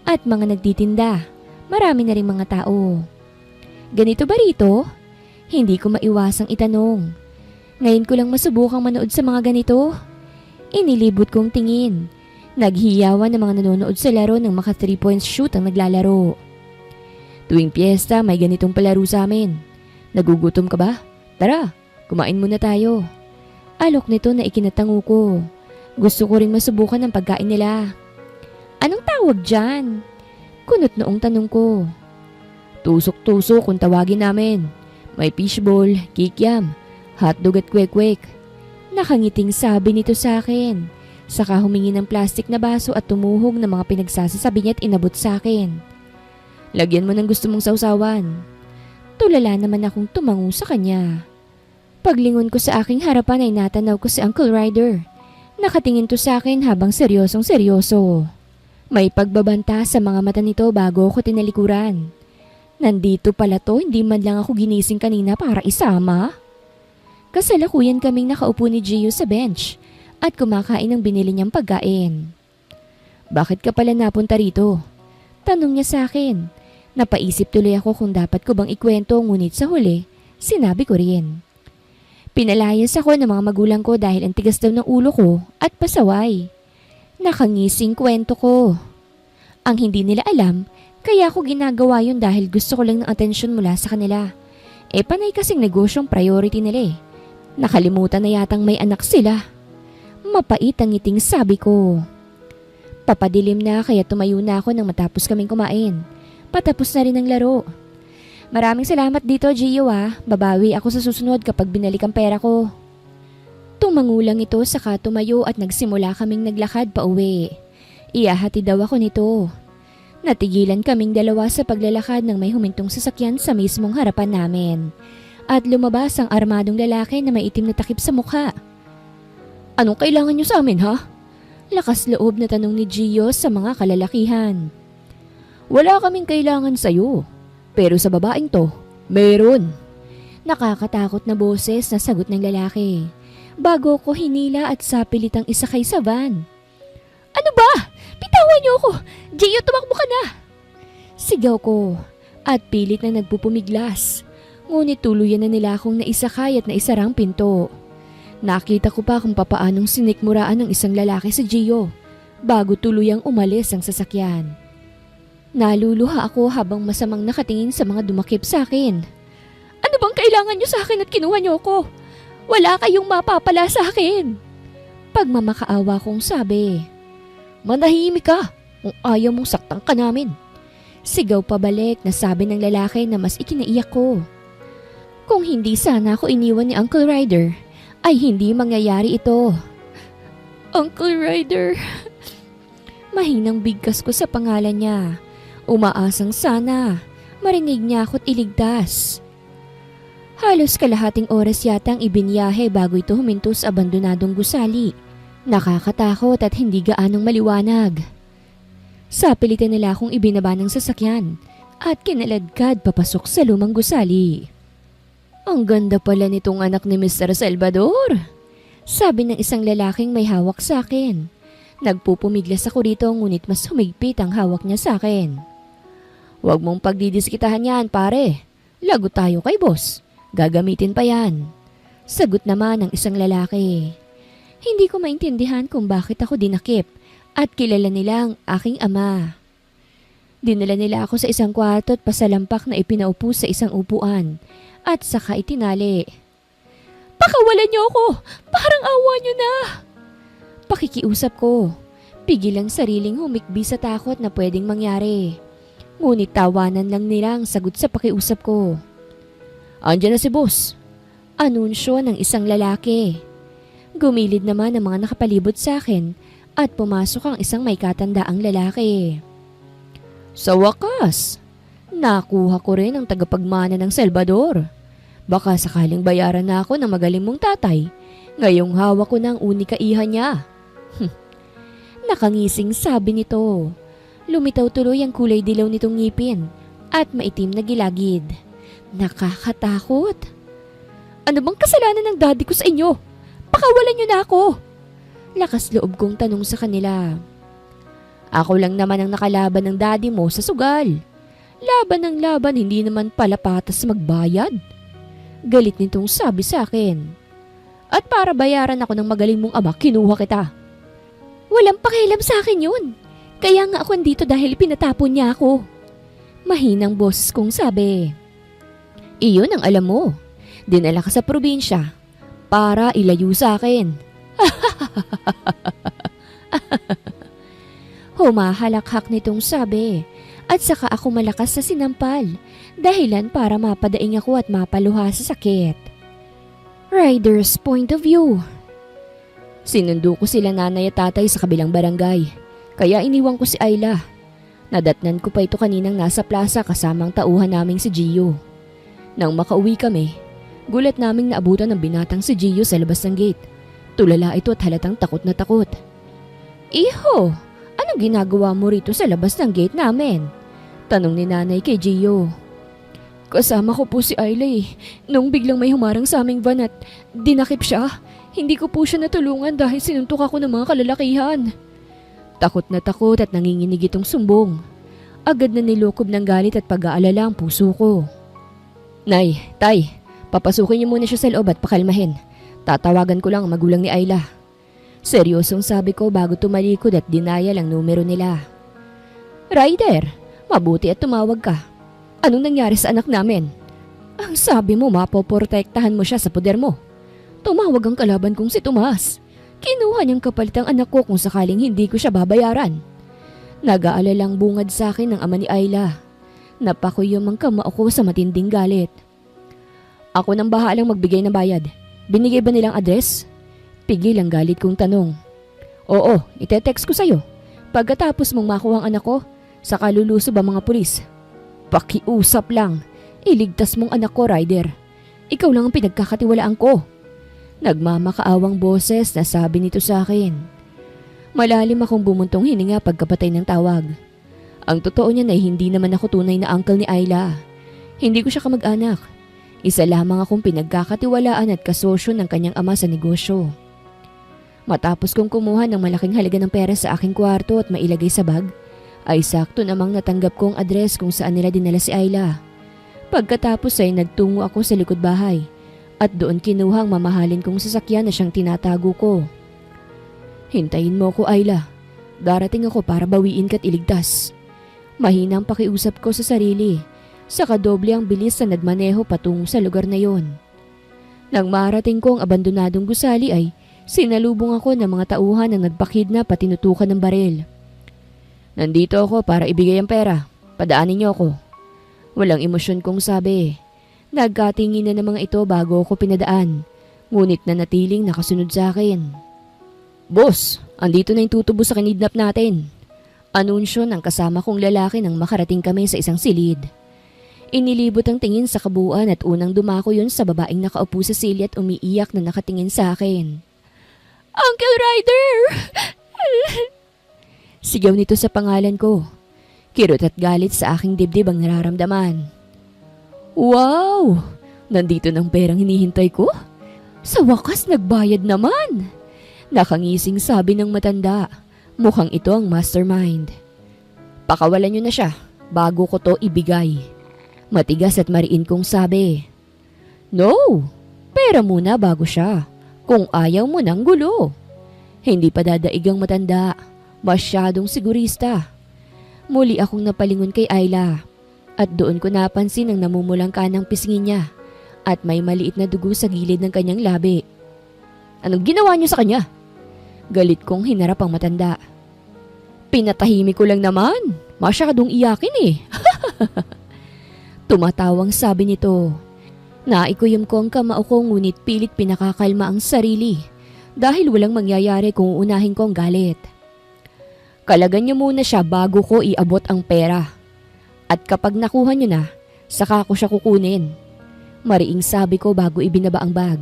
at mga nagtitinda. Marami na rin mga tao. Ganito ba rito? Hindi ko maiwasang itanong. Ngayon ko lang masubukang manood sa mga ganito. Inilibot kong tingin. Naghiyawan ng mga nanonood sa laro ng maka 3-point shoot ang naglalaro. Tuwing piyesta may ganitong palaro sa amin. Nagugutom ka ba? Tara, kumain muna tayo. Alok nito na ikinatango ko. Gusto ko ring masubukan ang pagkain nila. Anong tawag dyan? Kunot noong tanong ko. Tusok-tusok kung tawagin namin. May fishball, kikiam, hotdog at kwek-kwek. Nakangiting sabi nito sa akin. Saka humingi ng plastik na baso at tumuhog ng mga pinagsasasabi niya at inabot sa akin. Lagyan mo ng gusto mong sausawan. Tulala naman akong tumango sa kanya. Paglingon ko sa aking harapan ay natanaw ko si Uncle Ryder. Nakatingin to sa akin habang seryosong seryoso. May pagbabanta sa mga mata nito bago ako tinalikuran. Nandito pala to, hindi man lang ako ginising kanina para isama. Kasalukuyan kaming nakaupo ni Gio sa bench at kumakain ng binili niyang pagkain. Bakit ka pala napunta rito? Tanong niya sa akin. Napaisip tuloy ako kung dapat ko bang ikwento ngunit sa huli, sinabi ko rin. Pinalayas ako ng mga magulang ko dahil ang tigas daw ng ulo ko at pasaway. Nakangising kwento ko. Ang hindi nila alam, kaya ako ginagawa yun dahil gusto ko lang ng atensyon mula sa kanila. Panay kasing negosyong priority nila Nakalimutan na yatang may anak sila. Mapait ang ngiting sabi ko. Papadilim na kaya tumayo na ako nang matapos kaming kumain. Patapos na rin ang laro. Maraming salamat dito, Gio Babawi ako sa susunod kapag binalik ang pera ko. Tumangulang ito saka tumayo at nagsimula kaming naglakad pa uwi. Iyahati daw ako nito. Natigilan kaming dalawa sa paglalakad nang may humintong sasakyan sa mismong harapan namin. At lumabas ang armadong lalaki na may itim na takip sa mukha. Anong kailangan niyo sa amin, ha? Lakas loob na tanong ni Gio sa mga kalalakihan. Wala kaming kailangan sa'yo. Pero sa babaeng to, meron. Nakakatakot na boses na sagot ng lalaki. Bago ko hinila at sapilitang isakay sa van. Ano ba? Bitawan niyo ako! Gio, tumakbo ka na! Sigaw ko at pilit na nagpupumiglas. Ngunit tuluyan na nila akong naisakay at naisarang pinto. Nakita ko pa kung papaanong sinikmuraan ng isang lalaki sa Gio bago tuluyang umalis ang sasakyan. Naluluha ako habang masamang nakatingin sa mga dumakip sa akin. Ano bang kailangan niyo sa akin at kinuha niyo ako? Wala kayong mapapala sa akin. Pagmamakaawa kong sabi. Manahimik ka kung ayaw mong saktan ka namin. Sigaw pabalik na sabi ng lalaki na mas ikinaiyak ko. Kung hindi sana ako iniwan ni Uncle Ryder, ay hindi mangyayari ito. Uncle Ryder. Mahinang bigkas ko sa pangalan niya. Umaasang sana marinig niya ako't iligtas. Halos kalahating oras yata ang ibinyahe bago ito huminto sa abandonadong gusali. Nakakatakot at hindi gaanong maliwanag. Sapilitan nila akong ibinaba ng sasakyan at kinaladkad papasok sa lumang gusali. Ang ganda pala nitong anak ni Mr. Salvador, sabi ng isang lalaking may hawak sa akin. Nagpupumiglas ako rito ngunit mas humigpit ang hawak niya sa akin. Huwag mong pagdidiskitahan yan, pare. Lagot tayo kay boss. Gagamitin pa yan. Sagot naman ng isang lalaki. Hindi ko maintindihan kung bakit ako dinakip at kilala nilang aking ama. Dinala nila ako sa isang kwarto at pasalampak na ipinaupo sa isang upuan at saka itinali. Pakawalan niyo ako! Parang awa niyo na! Pakikiusap ko. Pigil ang sariling humikbi sa takot na pwedeng mangyari. Ngunit tawanan lang nilang sagot sa pakiusap ko. Andiyan na si boss. Anunsyo ng isang lalaki. Gumilid naman ang mga nakapalibot sa akin at pumasok ang isang may katandaang lalaki. Sa wakas, nakuha ko rin ang tagapagmana ng Salvador. Baka sakaling bayaran na ako ng magaling mong tatay. Ngayong hawak ko ng unika iha niya. Nakangising sabi nito. Lumitaw tuloy ang kulay dilaw nitong ngipin at maitim na gilagid. Nakakatakot. Ano bang kasalanan ng daddy ko sa inyo? Pakawalan niyo na ako. Lakas loob kong tanong sa kanila. Ako lang naman ang nakalaban ng daddy mo sa sugal. Laban ng laban, hindi naman pala patas magbayad. Galit nitong sabi sa akin. At para bayaran ako ng magaling mong ama, kinuha kita. Walang pakialam sa akin yun. Kaya nga ako andito dahil pinatapon niya ako. Mahinang boses kong sabi. Iyon ang alam mo. Dinala ka sa probinsya para ilayo sa akin. Humahalakhak nitong sabi at saka ako malakas sa sinampal dahilan para mapadaing ako at mapaluha sa sakit. Rider's point of view. Sinundo ko sila nanay at tatay sa kabilang barangay kaya iniwan ko si Ayla. Nadatnan ko pa ito kaninang nasa plaza kasamang tauhan naming si Gio. Nang makauwi kami, gulat naming naabutan ng binatang si Gio sa labas ng gate. Tulala ito at halatang takot na takot. Iho! Anong ginagawa mo rito sa labas ng gate namin? Tanong ni nanay kay Gio. Kasama ko po si Ayla Nung biglang may humarang sa aming van at dinakip siya, hindi ko po siya natulungan dahil sinuntok ako ng mga kalalakihan. Takot na takot at nanginginig itong sumbong. Agad na nilukob ng galit at pag-aalala ang puso ko. Nay, tay, papasukin niyo muna siya sa loob at pakalmahin. Tatawagan ko lang ang magulang ni Ayla. Seryosong sabi ko bago tumalikod at dinayal ang numero nila. Ryder, mabuti at tumawag ka. Anong nangyari sa anak namin? Ang sabi mo mapoprotektahan mo siya sa poder mo. Tumawag ang kalaban kong si Tomas. Kinuha niyang kapalit ang anak ko kung sakaling hindi ko siya babayaran. Nag-aalalang bungad sa akin ng ama ni Ayla. Napakuyom ang kamao ko sa matinding galit. Ako nang bahalang magbigay ng bayad. Binigay ba nilang address? Pigil ang galit kong tanong. Oo, ite-text ko sa'yo. Pagkatapos mong makuha ang anak ko, saka lulusob ang mga pulis. Pakiusap lang. Iligtas mong anak ko, Ryder. Ikaw lang ang pinagkakatiwalaan ko. Nagmamakaawang boses na sabi nito sa akin. Malalim akong bumuntong hininga pagkapatay ng tawag. Ang totoo niyan ay hindi naman ako tunay na uncle ni Ayla. Hindi ko siya kamag-anak. Isa lamang akong pinagkakatiwalaan at kasosyo ng kanyang ama sa negosyo. Matapos kong kumuha ng malaking halaga ng pera sa aking kwarto at mailagay sa bag, ay sakto namang natanggap ko ang address kung saan nila dinala si Ayla. Pagkatapos ay nagtungo ako sa likod bahay at doon kinuha ang mamahalin kong sasakyan na siyang tinatago ko. Hintayin mo ko, Ayla. Darating ako para bawiin ka't iligtas. Mahinang pakiusap ko sa sarili. Saka doble ang bilis na nagmaneho patungo sa lugar na yon. Nang marating ko ang abandonadong gusali ay sinalubong ako ng mga tauhan na nagpakidnap at tinutukan ng baril. Nandito ako para ibigay ang pera. Padaanin niyo ako. Walang emosyon kong sabi. Nagkatingin na ng mga ito bago ako pinadaan. Ngunit nanatiling nakasunod sa akin. Boss, andito na yung tutubo sa kinidnap natin. Anunsyo ng kasama kong lalaki nang makarating kami sa isang silid. Inilibot ang tingin sa kabuuan at unang dumako yun sa babaeng nakaupo sa silid at umiiyak na nakatingin sa akin. Uncle Ryder! Sigaw nito sa pangalan ko. Kirot at galit sa aking dibdib ang nararamdaman. Wow! Nandito ng perang hinihintay ko? Sa wakas nagbayad naman! Nakangising sabi ng matanda. Mukhang ito ang mastermind. Pakawalan niyo na siya. bago ko to ibigay. Matigas at mariin kong sabi. No, pera muna bago siya. Kung ayaw mo ng gulo. Hindi pa dadaig ang matanda. Masyadong sigurista. Muli akong napalingon kay Ayla. At doon ko napansin ang namumulang kanang pisngi niya. At may maliit na dugo sa gilid ng kanyang labi. Anong ginawa niyo sa kanya? Galit kong hinarap ang matanda. Pinatahimik ko lang naman. Masyadong iyakin eh. Tumatawang sabi nito. Naikuyom ko ang kamao ko ngunit pilit pinakakalma ang sarili. Dahil walang mangyayari kung uunahin ko ang galit. Kalagan niyo muna siya bago ko iabot ang pera. At kapag nakuha niyo na, saka ko siya kukunin. Mariing sabi ko bago ibinaba ang bag.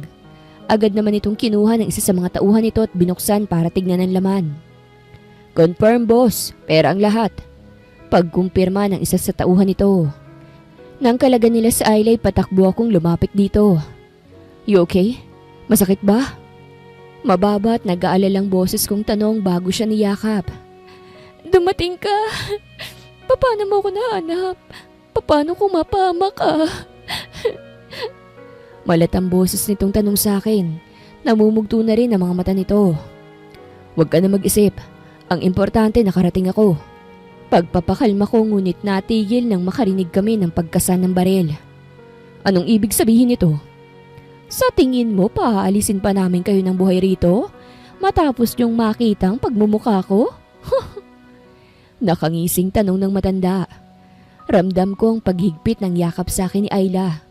Agad naman itong kinuha ng isa sa mga tauhan nito at binuksan para tignan ang laman. Confirm boss, pera ang lahat. Pagkumpirma ng isa sa tauhan nito. Nang kalagan nila sa Aylay, patakbo akong lumapit dito. You okay? Masakit ba? Mababa at nag-aalalang boses kong tanong bago siya niyakap. Dumating ka. Paano mo ako nahanap? Paano kung mapama ka? Malat ang boses nitong tanong sa akin. Namumugto na rin ang mga mata nito. Huwag ka na mag-isip. Ang importante nakarating ako. Pagpapakalma ko ngunit natigil nang makarinig kami ng pagkasan ng baril. Anong ibig sabihin nito? Sa tingin mo paaalisin pa namin kayo ng buhay rito? Matapos niyong makita ang pagmumukha ko? Nakangising tanong ng matanda. Ramdam ko ang paghigpit ng yakap sa akin ni Ayla.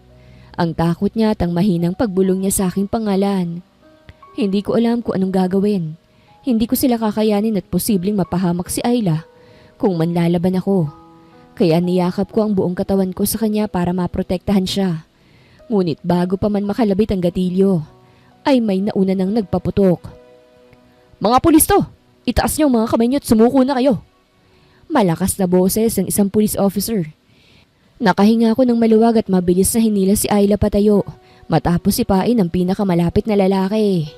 Ang takot niya at ang mahinang pagbulong niya sa aking pangalan. Hindi ko alam kung anong gagawin. Hindi ko sila kakayanin at posibleng mapahamak si Ayla kung manlalaban ako. Kaya niyakap ko ang buong katawan ko sa kanya para maprotektahan siya. Ngunit bago pa man makalabit ang gatilyo, ay may nauna nang nagpaputok. Mga pulis to! Itaas niyo ang mga kamay niyo at sumuko na kayo! Malakas na boses ng isang police officer. Nakahinga ako ng maluwag at mabilis na hinila si Ayla patayo matapos sipain ang pinakamalapit na lalaki.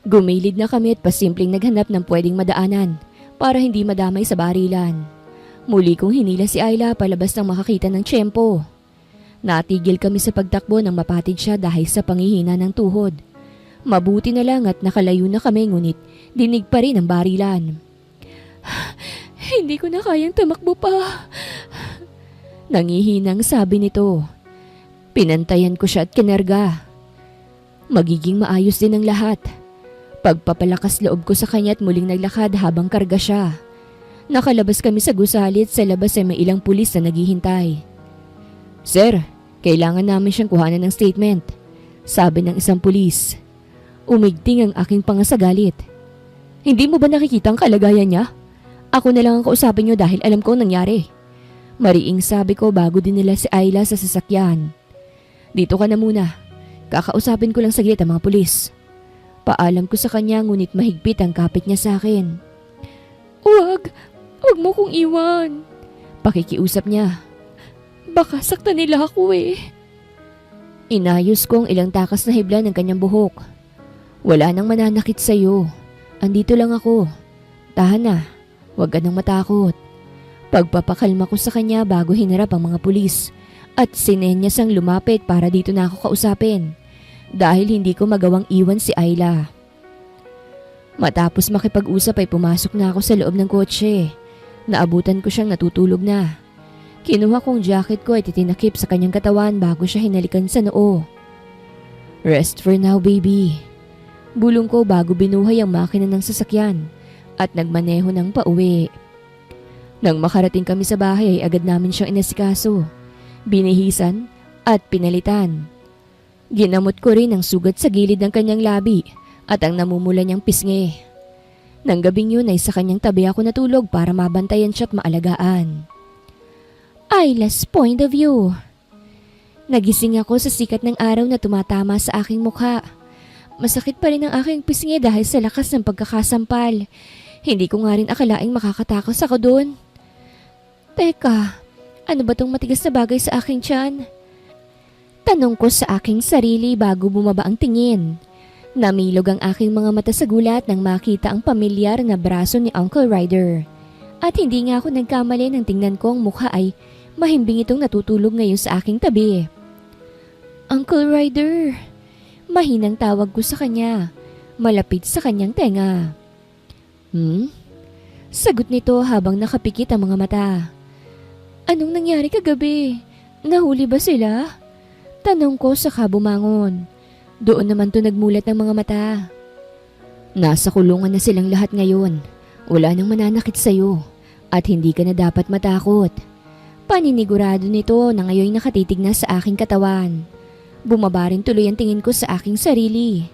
Gumilid na kami at pasimpleng naghanap ng pwedeng madaanan para hindi madamay sa barilan. Muli kong hinila si Ayla palabas nang makakita ng tiyempo. Natigil kami sa pagtakbo nang mapatid siya dahil sa pangihina ng tuhod. Mabuti na lang at nakalayo na kami ngunit dinig pa rin ang barilan. Hindi ko na kayang tumakbo pa. Nangihinang sabi nito. Pinantayan ko siya at kinarga. Magiging maayos din ang lahat. Pagpapalakas loob ko sa kanya at muling naglakad habang karga siya. Nakalabas kami sa gusali at sa labas ay may ilang pulis na naghihintay. Sir, kailangan namin siyang kuhanan ng statement, sabi ng isang pulis. Umigting ang aking pangasagalit. Hindi mo ba nakikita ang kalagayan niya? Ako na lang ang kausapin niyo dahil alam ko ang nangyari. Mariing sabi ko bago din nila si Ayla sa sasakyan. Dito ka na muna. Kakausapin ko lang saglit ang mga pulis. Paalam ko sa kanya ngunit mahigpit ang kapit niya sa akin. Huwag mo kong iwan. Pakikiusap niya. Baka saktan nila ako eh. Inayos ko ang ilang takas na hibla ng kanyang buhok. Wala nang mananakit sa'yo. Andito lang ako. Tahan na. Huwag ka nang matakot. Pagpapakalma ko sa kanya bago hinarap ang mga pulis at sinenyas ang lumapit para dito na ako kausapin dahil hindi ko magawang iwan si Ayla. Matapos makipag-usap ay pumasok na ako sa loob ng kotse. Naabutan ko siyang natutulog na. Kinuha kong jacket ko at itinakip sa kanyang katawan bago siya hinalikan sa noo. Rest for now, baby. Bulong ko bago binuhay ang makina ng sasakyan at nagmaneho ng pauwi. Nang makarating kami sa bahay ay agad namin siyang inasikaso, binihisan at pinalitan. Ginamot ko rin ang sugat sa gilid ng kanyang labi at ang namumula niyang pisngi. Nang gabing yun ay sa kanyang tabi ako natulog para mabantayan siya at maalagaan. Ayla's point of view. Nagising ako sa sikat ng araw na tumatama sa aking mukha. Masakit pa rin ang aking pisngi dahil sa lakas ng pagkakasampal. Hindi ko nga rin akalaing makakatakas ako doon. Teka, ano ba tong matigas na bagay sa aking tiyan? Tanong ko sa aking sarili bago bumaba ang tingin. Namilog ang aking mga mata sa gulat nang makita ang pamilyar na braso ni Uncle Ryder. At hindi nga ako nagkamali nang tingnan ko ang mukha ay mahimbing itong natutulog ngayon sa aking tabi. Uncle Ryder, mahinang tawag ko sa kanya, malapit sa kanyang tenga. Sagot nito habang nakapikit ang mga mata. Anong nangyari kagabi? Nahuli ba sila? Tanong ko saka bumangon. Doon naman to nagmulat ng mga mata. Nasa kulungan na silang lahat ngayon. Wala nang mananakit sa'yo at hindi ka na dapat matakot. Paninigurado nito na ngayon nakatitig na sa aking katawan. Bumaba rin tuloy ang tingin ko sa aking sarili.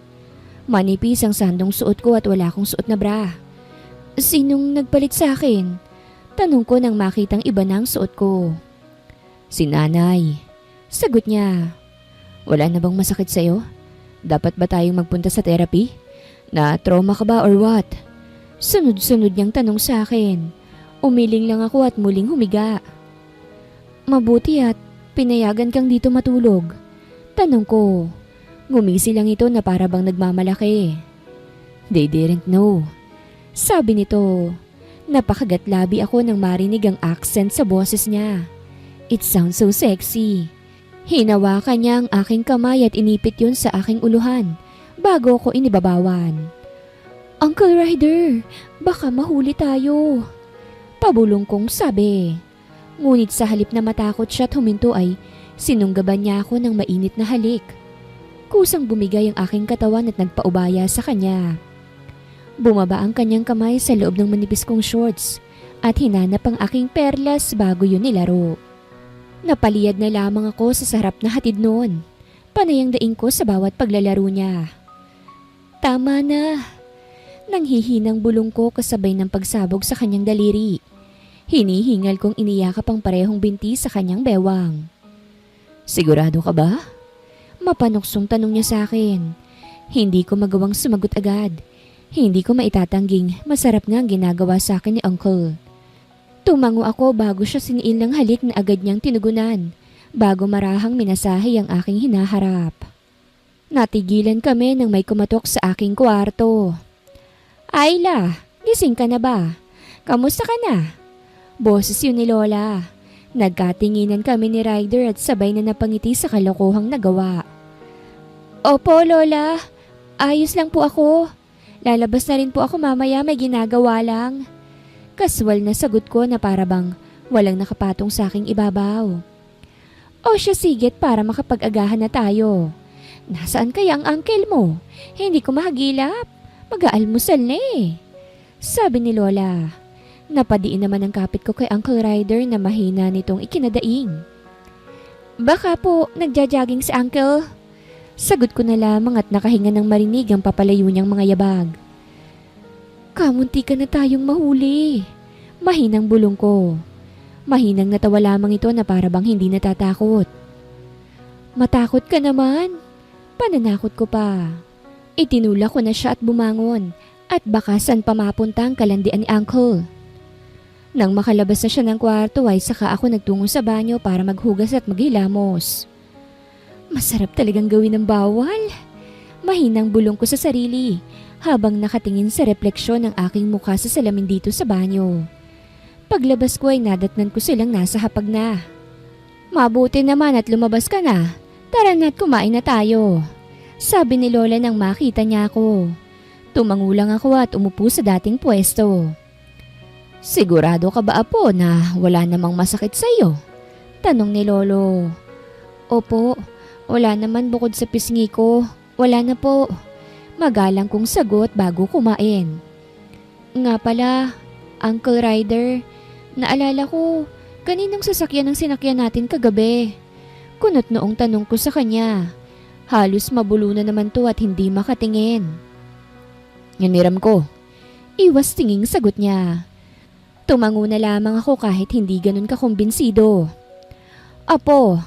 Manipis ang sandong suot ko at wala akong suot na bra. Sinong nagpalit sa akin? Tanong ko nang makitang iba na ang suot ko. Si nanay. Sagot niya. Wala na bang masakit sa'yo? Dapat ba tayong magpunta sa therapy? Na trauma ka ba or what? Sunod-sunod niyang tanong sa akin. Umiling lang ako at muling humiga. Mabuti at pinayagan kang dito matulog. Tanong ko. Ngumisi lang ito na para bang nagmamalaki. They didn't know. Sabi nito. Napakagatlabi ako nang marinig ang accent sa boses niya. It sounds so sexy. Hinawakan niya ang aking kamay at inipit yun sa aking uluhan bago ko inibabawan. Uncle Ryder, baka mahuli tayo. Pabulong kong sabi. Ngunit sa halip na matakot siya at huminto ay sinunggaban niya ako ng mainit na halik. Kusang bumigay ang aking katawan at nagpaubaya sa kanya. Bumaba ang kanyang kamay sa loob ng manipis kong shorts at hinanap ang aking perlas bago yun nilaro. Napaliyad na lamang ako sa sarap na hatid noon. Panay ang daing ko sa bawat paglalaro niya. Tama na. Nanghihinang bulong ko kasabay ng pagsabog sa kanyang daliri. Hinihingal kong iniyakap ang parehong binti sa kanyang bewang. Sigurado ka ba? Mapanuksong tanong niya sa akin. Hindi ko magawang sumagot agad. Hindi ko maitatangging masarap nga ang ginagawa sa akin ni Uncle. Tumango ako bago siya siniil ng halik na agad niyang tinugunan bago marahang minasahe ang aking hinaharap. Natigilan kami nang may kumatok sa aking kwarto. Ayla, gising ka na ba? Kamusta ka na? Boses yun ni Lola. Nagkatinginan kami ni Ryder at sabay na napangiti sa kalokohang nagawa. Opo, Lola. Ayos lang po ako. Lalabas na rin po ako mamaya, may ginagawa lang. Kaswal na sagot ko na para bang walang nakapatong sa aking ibabaw. O siya sigit para makapag-agahan na tayo. Nasaan kaya ang uncle mo? Hindi ko mahagilap. Mag-aalmusal na eh. Sabi ni Lola. Napadiin naman ang kapit ko kay Uncle Ryder na mahina nitong ikinadaing. Baka po nagja-jogging si Uncle. Sagot ko na lamang at nakahinga ng marinig ang papalayo niyang mga yabag. Kamunti ka na tayong mahuli. Mahinang bulong ko. Mahinang natawa lamang ito na para bang hindi natatakot. Matakot ka naman. Pananakot ko pa. Itinula ko na siya at bumangon at baka saan pa mapunta ang kalandian ni Uncle. Nang makalabas na siya ng kwarto ay saka ako nagtungo sa banyo para maghugas at maghilamos. Masarap talagang gawin ng bawal. Mahinang bulong ko sa sarili habang nakatingin sa refleksyon ng aking mukha sa salamin dito sa banyo. Paglabas ko ay nadatnan ko silang nasa hapag na. Mabuti naman at lumabas ka na. Tara na't kumain na tayo. Sabi ni Lola nang makita niya ako. Tumangulang ako at umupo sa dating pwesto. Sigurado ka ba, Apo, na wala namang masakit sa iyo? Tanong ni Lolo. Opo, wala naman bukod sa pisngi ko. Wala na po. Magalang kong sagot bago kumain. Nga pala, Uncle Ryder, naalala ko, kaninong sasakyan ang sinakyan natin kagabi? Kunot noong tanong ko sa kanya. Halos mabulunan naman to at hindi makatingin. Yaniram ko. Iwas tinging sagot niya. Tumango na lamang ako kahit hindi ganun kakumbinsido. Apo,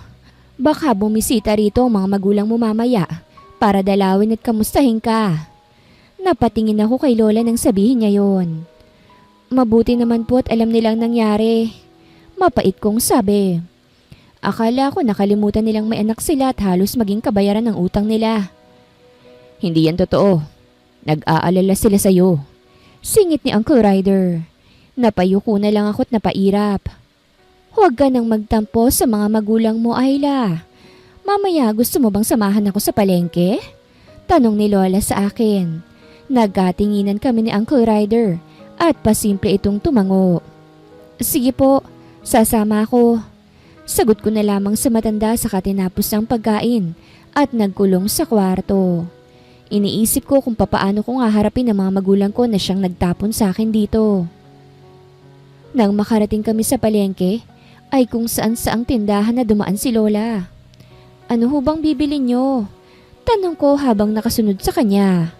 baka bumisita rito ang mga magulang mo mamaya para dalawin at kamustahin ka. Napatingin ako kay Lola nang sabihin niya yon. Mabuti naman po at alam nilang nangyari. Mapait kong sabi. Akala ko nakalimutan nilang may anak sila at halos maging kabayaran ng utang nila. Hindi yan totoo. Nag-aalala sila sa'yo. Singit ni Uncle Ryder. Napayuko na lang ako't napairap. Huwag ka nang magtampo sa mga magulang mo, Ayla. Mamaya gusto mo bang samahan ako sa palengke? Tanong ni Lola sa akin. Nagkatinginan kami ni Uncle Ryder at pasimple itong tumango. Sige po, sasama ako. Sagot ko na lamang sa matanda sa katinapos ng pagkain at nagkulong sa kwarto. Iniisip ko kung papaano ko nga harapin ang mga magulang ko na siyang nagtapon sa akin dito. Nang makarating kami sa palengke, ay kung saan-saang tindahan na dumaan si Lola. Ano ho bang bibili nyo? Tanong ko habang nakasunod sa kanya.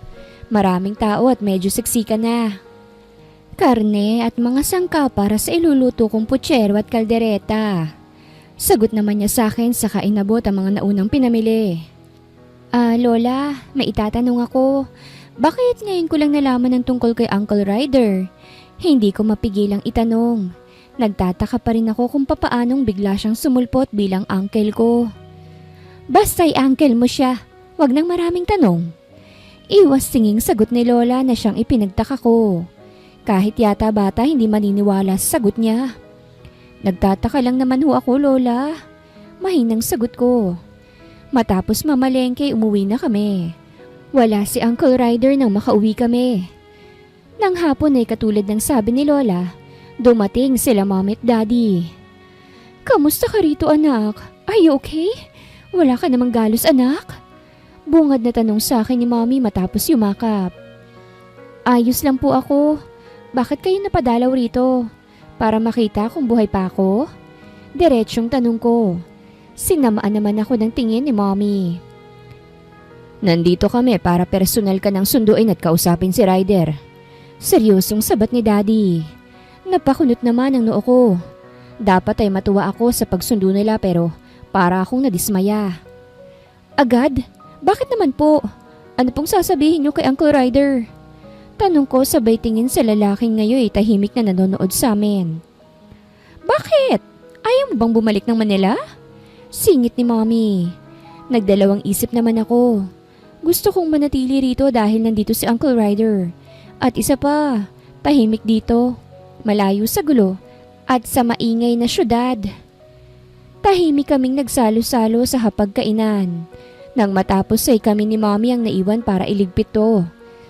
Maraming tao at medyo siksika na. Karne at mga sangka para sa iluluto kong putsero at kaldereta. Sagot naman niya sa akin saka inabot ang mga naunang pinamili. Lola, may itatanong ako. Bakit ngayon ko lang nalaman ng tungkol kay Uncle Ryder? Hindi ko mapigilang itanong. Nagtataka pa rin ako kung papaanong bigla siyang sumulpot bilang uncle ko. Basta'y uncle mo siya, wag nang maraming tanong. Iwas tinging sagot ni Lola na siyang ipinagtaka ko. Kahit yata bata hindi maniniwala sa sagot niya. Nagtataka lang naman ho ako, Lola. Mahinang sagot ko. Matapos mamalengke, umuwi na kami. Wala si Uncle Ryder nang makauwi kami. Nang hapon ay katulad ng sabi ni Lola, dumating sila Mommy at Daddy. Kamusta ka rito, anak? Are you okay? Wala ka namang galos, anak? Bungad na tanong sa akin ni Mommy matapos yumakap. Ayos lang po ako. Bakit kayo napadalaw rito? Para makita kung buhay pa ako? Diretsyong tanong ko. Sinamaan naman ako ng tingin ni Mommy. Nandito kami para personal ka ng sunduin at kausapin si Ryder. Seryosong sabat ni Daddy. Napakunot naman ang noo ko. Dapat ay matuwa ako sa pagsundo nila pero para akong nadismaya. Agad? Bakit naman po? Ano pong sasabihin niyo kay Uncle Ryder? Tanong ko sabay tingin sa lalaking ngayon tahimik na nanonood sa amin. Bakit? Ayaw mo bang bumalik ng Manila? Singit ni Mommy. Nagdalawang isip naman ako. Gusto kong manatili rito dahil nandito si Uncle Ryder. At isa pa, tahimik dito. Malayo sa gulo at sa maingay na syudad. Tahimik kaming nagsalo-salo sa hapagkainan. Nang matapos ay kami ni Mommy ang naiwan para iligpit to.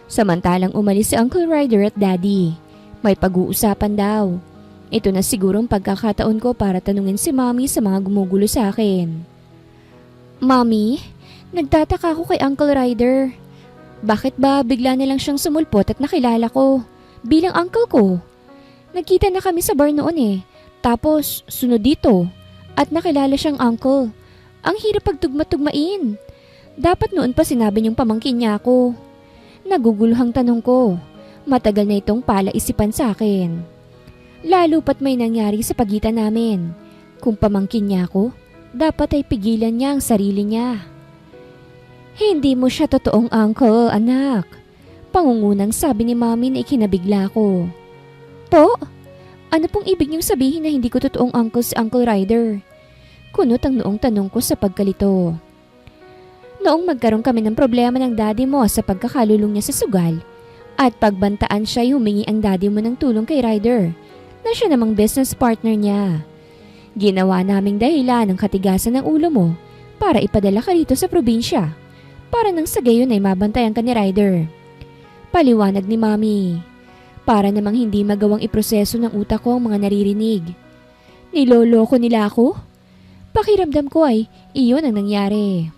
Samantalang umalis si Uncle Ryder at Daddy. May pag-uusapan daw. Ito na sigurong pagkakataon ko para tanungin si Mommy sa mga gumugulo sa akin. Mommy, nagtataka ako kay Uncle Ryder. Bakit ba bigla na lang siyang sumulpot at nakilala ko bilang uncle ko? Nagkita na kami sa bar noon eh. Tapos sunod dito at nakilala siyang uncle. Ang hirap pagtugma-tugmain. Dapat noon pa sinabi niyong pamangkin niya ako. Naguguluhang tanong ko. Matagal na itong palaisipan sa akin. Lalo pat may nangyari sa pagitan namin. Kung pamangkin niya ako, dapat ay pigilan niya ang sarili niya. Hindi mo siya totoong uncle, anak. Pangungunang sabi ni Mommy na ikinabigla ko. Po? Ano pong ibig niyong sabihin na hindi ko totoong uncle si Uncle Ryder? Kunot ang noong tanong ko sa pagkalito. Noong magkaroon kami ng problema ng daddy mo sa pagkakalulong niya sa sugal at pagbantaan siya humingi ang daddy mo ng tulong kay Ryder na siya namang business partner niya. Ginawa naming dahilan ng katigasan ng ulo mo para ipadala ka rito sa probinsya para nang sa gayon ay mabantayan ka ni Ryder. Paliwanag ni Mommy. Para namang hindi magawang iproseso ng utak ko ang mga naririnig. Niloloko nila ako? Pakiramdam ko ay iyon ang nangyari.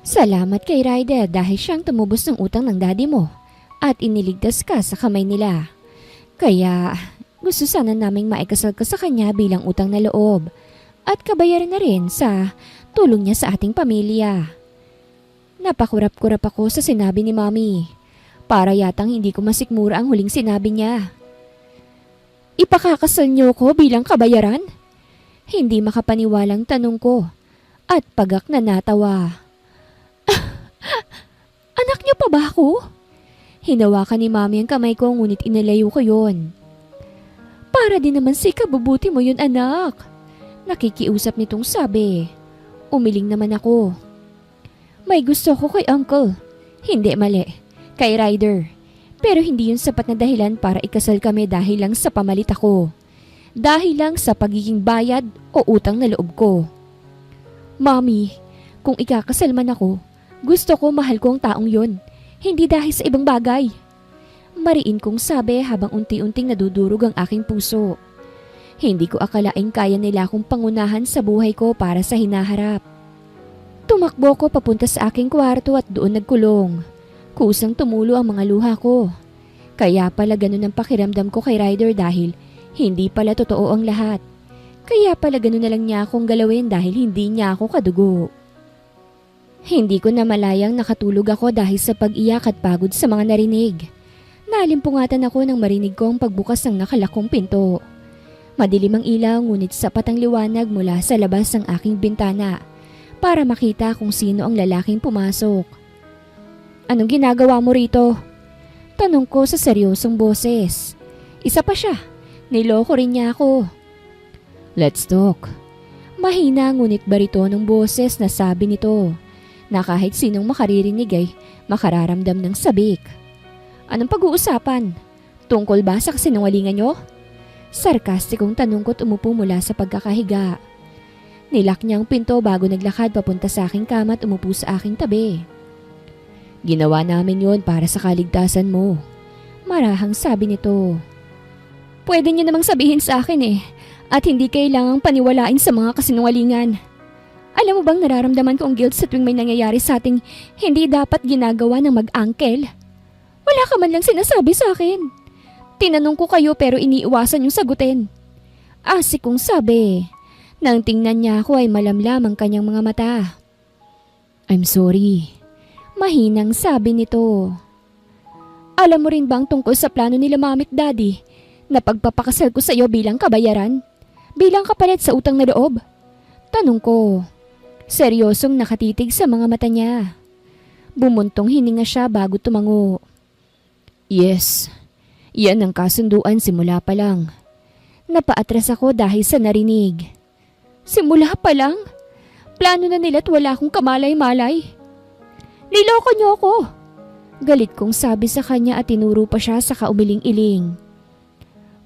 Salamat kay Ryder dahil siyang tumubos ng utang ng daddy mo at iniligtas ka sa kamay nila. Kaya gusto sana naming maikasal ka sa kanya bilang utang na loob at kabayaran na rin sa tulong niya sa ating pamilya. Napakurap-kurap ako sa sinabi ni Mommy. Para yatang hindi ko masikmura ang huling sinabi niya. Ipakakasal niyo ko bilang kabayaran? Hindi makapaniwalang tanong ko at pagak na natawa. Anak niyo pa ba ako? Hinawakan ni Mommy ang kamay ko ngunit inalayo ko yon. Para din naman sa ikabubuti mo yun, anak. Nakikiusap nitong sabi. Umiling naman ako. May gusto ko kay Uncle. Hindi mali. Kay Ryder. Pero hindi yun sapat na dahilan para ikasal kami dahil lang sa pamalit ako. Dahil lang sa pagiging bayad o utang na loob ko. Mommy, kung ikakasal man ako, gusto ko mahal ko ang taong yun, hindi dahil sa ibang bagay. Mariin kong sabi habang unti-unting nadudurog ang aking puso. Hindi ko akalaing kaya nila akong pangunahan sa buhay ko para sa hinaharap. Tumakbo ko papunta sa aking kwarto at doon nagkulong. Kusang tumulo ang mga luha ko. Kaya pala ganun ang pakiramdam ko kay Ryder dahil hindi pala totoo ang lahat. Kaya pala ganun na lang niya akong galawin dahil hindi niya ako kadugo. Hindi ko na malayang nakatulog ako dahil sa pag-iyak at pagod sa mga narinig. Nalimpungatan ako nang marinig ko ang pagbukas ng nakalakong pinto. Madilim ang ilaw ngunit sapat ang liwanag mula sa labas ng aking bintana para makita kung sino ang lalaking pumasok. Anong ginagawa mo rito? Tanong ko sa seryosong boses. Isa pa siya, niloko rin niya ako. Let's talk. Mahina ngunit baritonong boses na sabi nito na kahit sinong makaririnig ay makararamdam ng sabik. Anong pag-uusapan? Tungkol ba sa kasinungalingan niyo? Sarkastikong tanong ko't umupo mula sa pagkakahiga. Nilak niya ang pinto bago naglakad papunta sa aking kama at umupo sa aking tabi. Ginawa namin yon para sa kaligtasan mo. Marahang sabi nito. Pwede niyo namang sabihin sa akin at hindi kailangang paniwalain sa mga kasinungalingan. Alam mo bang nararamdaman ko ang guilt sa tuwing may nangyayari sa ating hindi dapat ginagawa ng mag-uncle? Wala ka man lang sinasabi sa akin. Tinanong ko kayo pero iniiwasan yung sagutin. Asik kong sabi. Nang tingnan niya ako ay malamlam ang kanyang mga mata. I'm sorry. Mahinang sabi nito. Alam mo rin bang tungkol sa plano nila mami at daddy na pagpapakasal ko sa iyo bilang kabayaran? Bilang kapalit sa utang na loob? Tanong ko. Seryosong nakatitig sa mga mata niya. Bumuntong hininga siya bago tumango. Yes, yan ang kasunduan simula pa lang. Napaatras ako dahil sa narinig. Simula pa lang? Plano na nila't wala akong kamalay-malay. Niloko niyo ako. Galit kong sabi sa kanya at tinuro pa siya sa kaumiling-iling.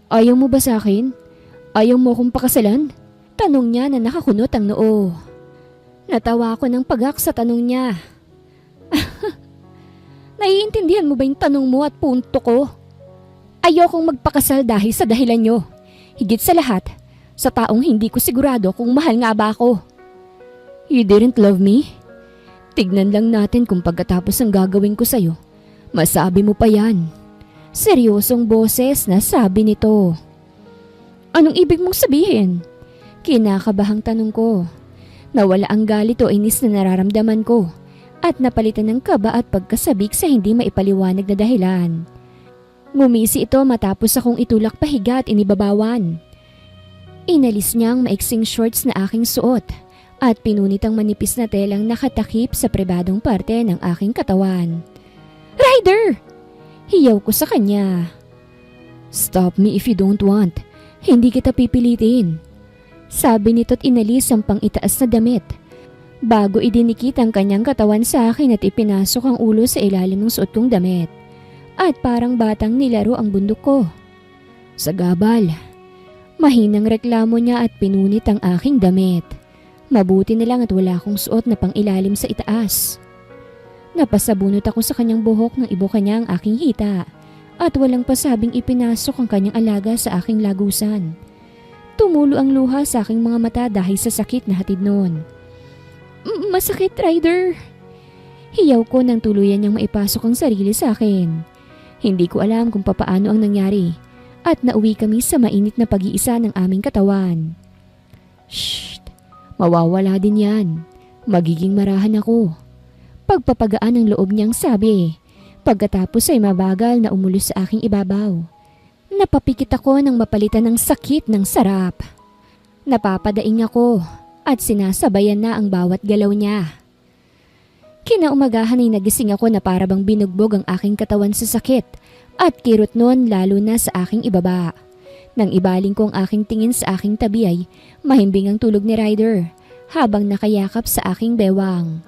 Ayaw mo ba sa akin? Ayaw mo akong pakasalan? Tanong niya na nakakunot ang noo. Natawa ako ng pagak sa tanong niya. Naiintindihan mo ba yung tanong mo at punto ko? Ayokong magpakasal dahil sa dahilan niyo. Higit sa lahat, sa taong hindi ko sigurado kung mahal nga ba ako. You didn't love me? Tignan lang natin kung pagkatapos ng gagawin ko sa'yo, masabi mo pa yan. Seryosong boses na sabi nito. Anong ibig mong sabihin? Kinakabahang tanong ko. Nawala ang galit o inis na nararamdaman ko at napalitan ng kaba at pagkasabik sa hindi maipaliwanag na dahilan. Ngumisi ito matapos akong itulak pahiga at inibabawan. Inalis niya ang maiksing shorts na aking suot at pinunit ang manipis na telang nakatakip sa pribadong parte ng aking katawan. Ryder! Hiyaw ko sa kanya. Stop me if you don't want. Hindi kita pipilitin. Sabi nito't inalis ang pang-itaas na damit. Bago idinikit ang kanyang katawan sa akin at ipinasok ang ulo sa ilalim ng suot kong damit. At parang batang nilaro ang bundok ko. Sa gabal. Mahinang reklamo niya at pinunit ang aking damit. Mabuti na lang at wala akong suot na pang-ilalim sa itaas. Napasabunot ako sa kanyang buhok nang ibuka niya ang aking hita at walang pasabing ipinasok ang kanyang alaga sa aking lagusan. Tumulo ang luha sa aking mga mata dahil sa sakit na hatid noon. Masakit, Ryder. Hiyaw ko nang tuluyan niyang maipasok ang sarili sa akin. Hindi ko alam kung papaano ang nangyari at nauwi kami sa mainit na pag-iisa ng aming katawan. Shh! Mawawala din yan. Magiging marahan ako. Pagpapagaan ng loob niyang sabi. Pagkatapos ay mabagal na umulos sa aking ibabaw. Napapikit ako nang mapalitan ng sakit ng sarap. Napapadaing ako at sinasabayan na ang bawat galaw niya. Kinaumagahan ay nagising ako na para bang binugbog ang aking katawan sa sakit at kirot noon lalo na sa aking ibaba. Nang ibaling ko ang aking tingin sa aking tabi ay mahimbing ang tulog ni Ryder habang nakayakap sa aking bewang.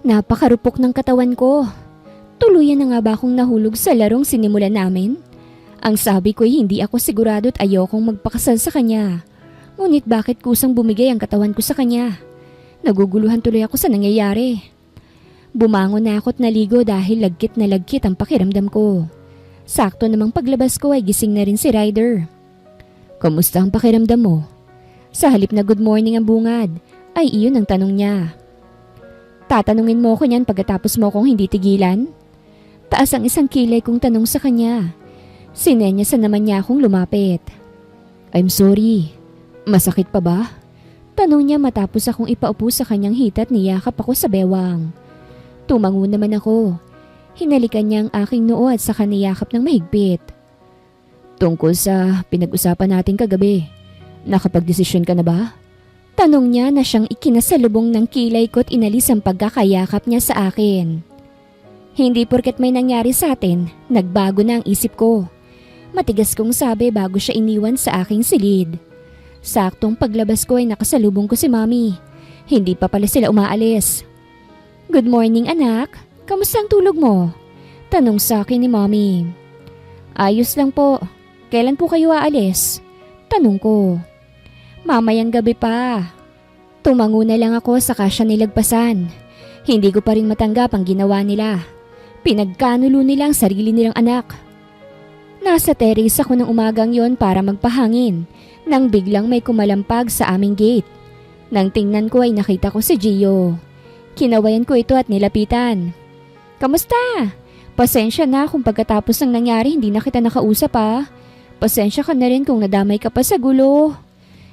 Napakarupok ng katawan ko. Tuluyan na nga ba akong nahulog sa larong sinimulan namin? Ang sabi ko'y hindi ako sigurado at ayokong magpakasal sa kanya. Ngunit bakit kusang bumigay ang katawan ko sa kanya? Naguguluhan tuloy ako sa nangyayari. Bumangon na ako at naligo dahil lagkit na lagkit ang pakiramdam ko. Sakto namang paglabas ko ay gising na rin si Ryder. Kamusta ang pakiramdam mo? Sa halip na good morning ang bungad, ay iyon ang tanong niya. Tatanungin mo ko niyan pagkatapos mo kong hindi tigilan? Taas ang isang kilay kong tanong sa kanya. Sinenyasan naman niya akong lumapit. I'm sorry. Masakit pa ba? Tanong niya matapos akong ipaupo sa kanyang hita at niyakap ako sa bewang. Tumango naman ako. Hinalikan niya ang aking noo at saka niyakap ng mahigpit. Tungkol sa pinag-usapan natin kagabi, nakapagdesisyon ka na ba? Tanong niya na siyang ikinasalubong ng kilay ko at inalis ang pagkakayakap niya sa akin. Hindi porket may nangyari sa atin, nagbago na ang isip ko. Matigas kong sabi bago siya iniwan sa aking silid. Saktong paglabas ko ay nakasalubong ko si Mami. Hindi pa pala sila umaalis. Good morning anak, kamusta ang tulog mo? Tanong sa akin ni Mami. Ayos lang po, kailan po kayo aalis? Tanong ko. Mamayang gabi pa. Tumango na lang ako saka siya nilagpasan. Hindi ko pa rin matanggap ang ginawa nila. Pinagkanulo nila ang sarili nilang anak. Nasa terrace ako ng umagang yon para magpahangin nang biglang may kumalampag sa aming gate. Nang tingnan ko ay nakita ko si Gio. Kinawayan ko ito at nilapitan. Kamusta? Pasensya na kung pagkatapos ng nangyari hindi na kita nakausap ah. Pasensya ka na rin kung nadamay ka pa sa gulo.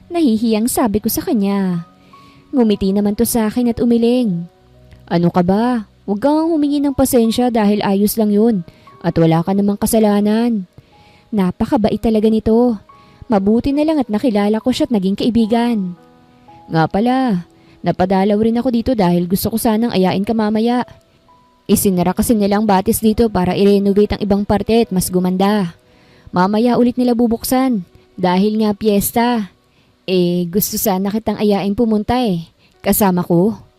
Nahihiyang sabi ko sa kanya. Ngumiti naman to sa akin at umiling. Ano ka ba? Huwag kang humingi ng pasensya dahil ayos lang yun at wala ka namang kasalanan. Napakabait talaga nito. Mabuti na lang at nakilala ko siya at naging kaibigan. Nga pala, napadalaw rin ako dito dahil gusto ko sanang ayain ka mamaya. Isinara kasi nilang batis dito para i-renovate ang ibang parte at mas gumanda. Mamaya ulit nila bubuksan dahil nga piyesta. Gusto sana kitang ayain pumunta kasama ko.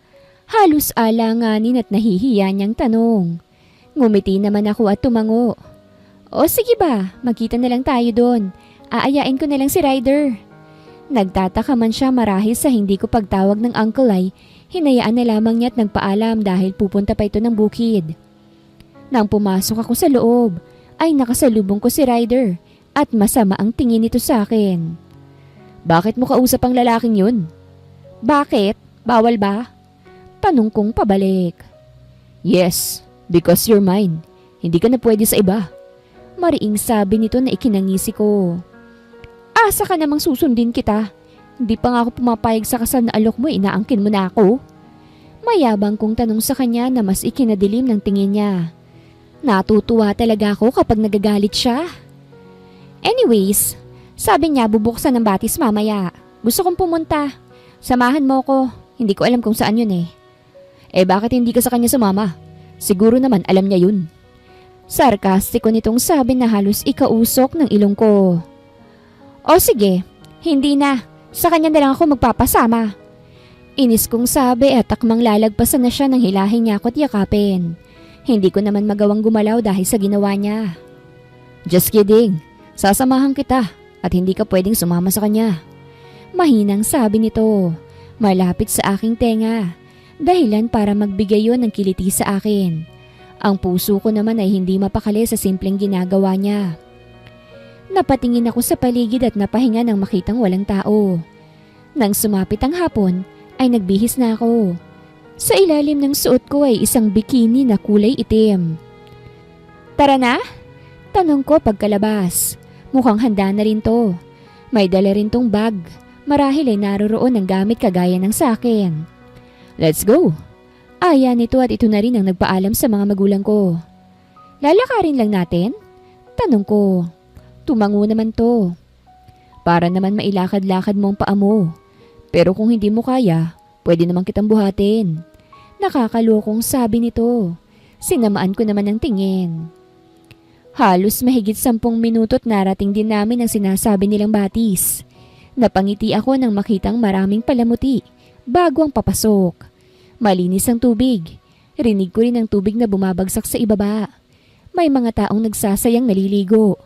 Halos alanganin at nahihiya niyang tanong. Ngumiti naman ako at tumango. O sige ba, magkita na lang tayo doon. Aayain ko na lang si Ryder. Nagtataka man siya marahil sa hindi ko pagtawag ng uncle ay hinayaan na lamang niya at nagpaalam dahil pupunta pa ito ng bukid. Nang pumasok ako sa loob, ay nakasalubong ko si Ryder at masama ang tingin nito sa akin. Bakit mo kausap ang lalaking yun? Bakit? Bawal ba? Tanong kong pabalik. Yes, because you're mine. Hindi ka na pwede sa iba. Mariing sabi nito na ikinangisi ko. Asa ka namang susundin kita? Hindi pa nga ako pumapayag sa kasal na alok mo, inaangkin mo na ako. Mayabang kong tanong sa kanya na mas ikinadilim ng tingin niya. Natutuwa talaga ako kapag nagagalit siya. Anyways, sabi niya bubuksan ng batis mamaya. Gusto kong pumunta. Samahan mo ko. Hindi ko alam kung saan yun bakit hindi ka sa kanya sumama? Siguro naman alam niya yun. Sarkastiko nitong sabi na halos ikausok ng ilong ko. O sige, hindi na. Sa kanya na lang ako magpapasama. Inis kong sabi at takmang lalagpasan na siya ng hilahin niya ako at yakapin. Hindi ko naman magawang gumalaw dahil sa ginawa niya. Just kidding. Sasamahan kita at hindi ka pwedeng sumama sa kanya. Mahinang sabi nito. Malapit sa aking tenga. Dahilan para magbigay yon ng kiliti sa akin. Ang puso ko naman ay hindi mapakali sa simpleng ginagawa niya. Napatingin ako sa paligid at napahinga nang makitang walang tao. Nang sumapit ang hapon, ay nagbihis na ako. Sa ilalim ng suot ko ay isang bikini na kulay itim. Tara na? Tanong ko pagkalabas. Mukhang handa na rin to. May dala rin tong bag. Marahil ay naroroon ng gamit kagaya ng sa akin. Let's go! Aya nito at ito na rin ang nagpaalam sa mga magulang ko. Lalakarin lang natin? Tanong ko. Tumango naman to. Para naman mailakad-lakad mo ang paa mo. Pero kung hindi mo kaya, pwede naman kitang buhatin. Nakakalokong sabi nito. Sinamaan ko naman ng tingin. Halos mahigit 10 minuto't narating din namin ang sinasabi nilang batis. Napangiti ako nang makitang maraming palamuti bago ang papasok. Malinis ang tubig. Rinig ko rin ang tubig na bumabagsak sa ibaba. May mga taong nagsasayang naliligo.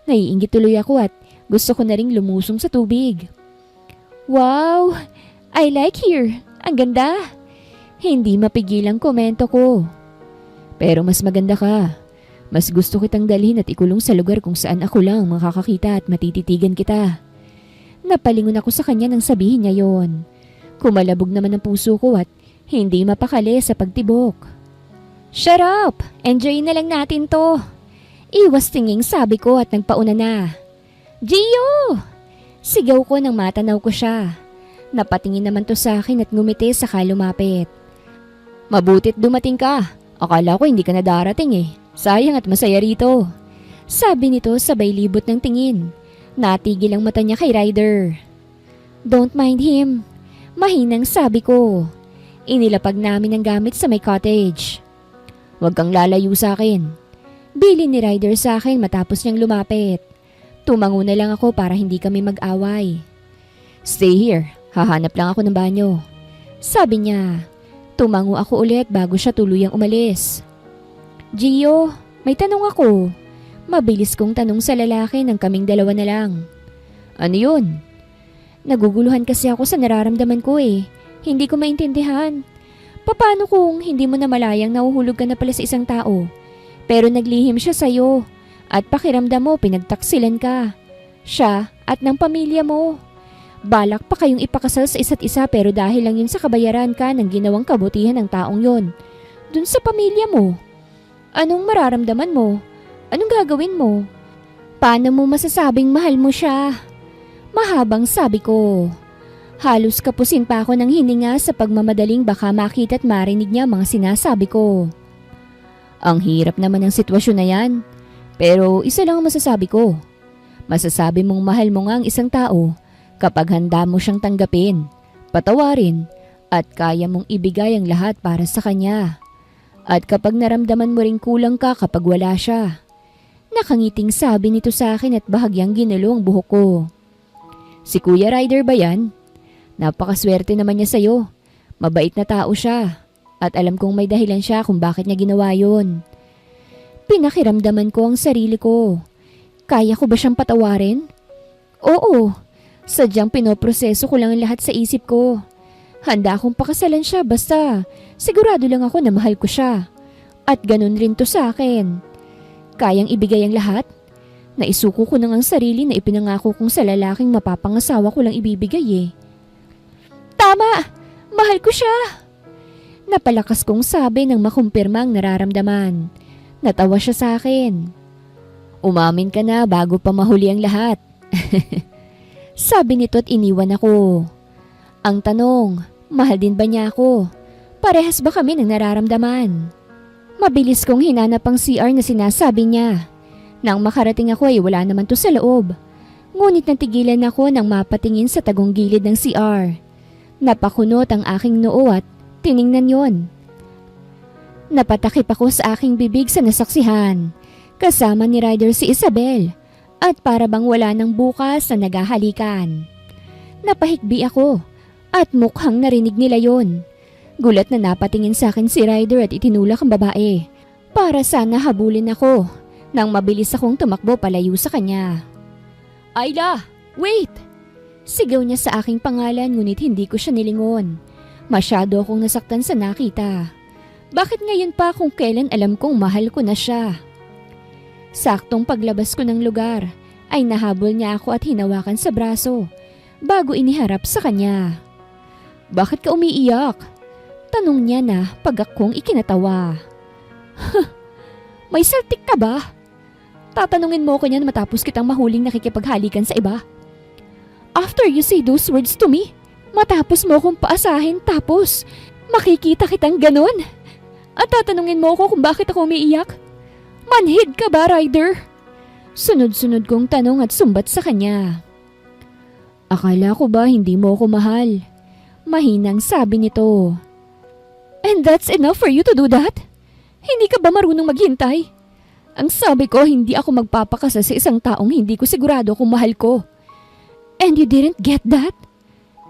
Naiinggit tuloy ako at gusto ko na ring lumusong sa tubig. Wow! I like here. Ang ganda! Hindi mapigilang komento ko. Pero mas maganda ka. Mas gusto kitang dalhin at ikulong sa lugar kung saan ako lang makakakita at matititigan kita. Napalingon ako sa kanya nang sabihin niya yon. Kumalabog naman ang puso ko at hindi mapakali sa pagtibok. Shut up! Enjoy na lang natin to. Iwas tinging sabi ko at nagpauna na. Gio! Sigaw ko nang matanaw ko siya. Napatingin naman to sa akin at ngumiti saka lumapit. Mabutit dumating ka. Akala ko hindi ka na darating eh. Sayang at masaya rito. Sabi nito sabay libot ng tingin. Natigil ang mata niya kay Ryder. Don't mind him. Mahinang sabi ko. Inilapag namin ang gamit sa may cottage. Huwag kang lalayo sa akin. Bilin ni Ryder sa akin matapos niyang lumapit. Tumango na lang ako para hindi kami mag-away. Stay here. Hahanap lang ako ng banyo. Sabi niya. Tumango ako ulit bago siya tuluyang umalis. Gio, may tanong ako. Mabilis kong tanong sa lalaki nang kaming dalawa na lang. Ano yun? Naguguluhan kasi ako sa nararamdaman ko eh. Hindi ko maintindihan. Paano kung hindi mo na malayang nahuhulog ka na pala sa isang tao? Pero naglihim siya sa'yo at pakiramdam mo pinagtaksilan ka. Siya at ng pamilya mo. Balak pa kayong ipakasal sa isa't isa pero dahil lang yun sa kabayaran ka ng ginawang kabutihan ng taong yon. Dun sa pamilya mo. Anong mararamdaman mo? Anong gagawin mo? Paano mo masasabing mahal mo siya? Mahabang sabi ko. Halos kapusin pa ako ng hininga sa pagmamadaling baka makita at marinig niya mga sinasabi ko. Ang hirap naman ng sitwasyon na yan. Pero isa lang ang masasabi ko. Masasabi mong mahal mo nga ang isang tao kapag handa mo siyang tanggapin, patawarin, at kaya mong ibigay ang lahat para sa kanya. At kapag naramdaman mo ring kulang ka kapag wala siya. Nakangiting sabi nito sa akin at bahagyang ginulo ang buhok ko. Si Kuya Ryder ba yan? Napakaswerte naman niya sa'yo. Mabait na tao siya. At alam kong may dahilan siya kung bakit niya ginawa yun. Pinakiramdaman ko ang sarili ko. Kaya ko ba siyang patawarin? Oo. Sadyang pinoproseso ko lang ang lahat sa isip ko. Handa akong pakasalan siya basta sigurado lang ako na mahal ko siya. At ganun rin to sa akin. Kayang ibigay ang lahat? Naisuko ko nang ang sarili na ipinangako kong sa lalaking mapapangasawa ko lang ibibigay eh. Tama! Mahal ko siya! Napalakas kong sabi nang makumpirma ang nararamdaman. Natawa siya sa akin. Umamin ka na bago pa mahuli ang lahat. Sabi nito at iniwan ako. Ang tanong, mahal din ba niya ako? Parehas ba kami ng nararamdaman? Mabilis kong hinanap ang CR na sinasabi niya. Nang makarating ako ay wala naman to sa loob. Ngunit natigilan ako nang mapatingin sa tagong gilid ng CR. Napakunot ang aking noo at tiningnan yon. Napatakip ako sa aking bibig sa nasaksihan. Kasama ni Ryder si Isabel at para bang wala nang bukas na naghahalikan. Napahikbi ako at mukhang narinig nila yon. Gulat na napatingin sa akin si Ryder at itinulak ang babae para sana habulin ako nang mabilis akong tumakbo palayo sa kanya. Ayla, wait! Sigaw niya sa aking pangalan ngunit hindi ko siya nilingon. Masyado akong nasaktan sa nakita. Bakit ngayon pa kung kailan alam kong mahal ko na siya? Saktong paglabas ko ng lugar ay nahabol niya ako at hinawakan sa braso bago iniharap sa kanya. Bakit ka umiiyak? Tanong niya na pag akong ikinatawa. May saltik ka ba? Tatanungin mo ko niyan matapos kitang mahuling nakikipaghalikan sa iba? After you say those words to me, matapos mo akong paasahin tapos makikita kitang ganon? At tatanungin mo ako kung bakit ako umiiyak? Manhid ka ba, Ryder? Sunod-sunod kong tanong at sumbat sa kanya. Akala ko ba hindi mo ako mahal? Mahinang sabi nito. And that's enough for you to do that? Hindi ka ba marunong maghintay? Ang sabi ko, hindi ako magpapakasal sa isang taong hindi ko sigurado kung mahal ko. And you didn't get that?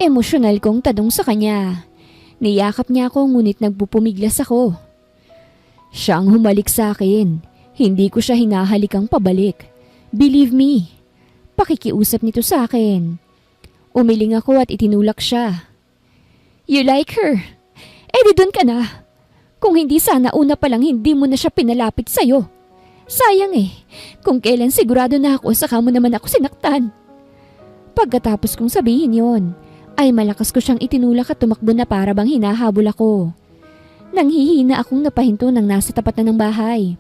Emosyonal kong tanong sa kanya. Niyakap niya ako ngunit nagpupumiglas ako. Siya ang humalik sa akin. Hindi ko siya hinahalikang pabalik. Believe me. Pakikiusap nito sa akin. Umiling ako at itinulak siya. You like her? Eh di dun ka na. Kung hindi sana una pa lang hindi mo na siya pinalapit sa'yo. Sayang eh. Kung kailan sigurado na ako saka mo naman ako sinaktan. Pagkatapos kong sabihin yon, ay malakas ko siyang itinulak at tumakbo na para bang hinahabol ako. Nanghihina akong napahinto nang nasa tapat na ng bahay.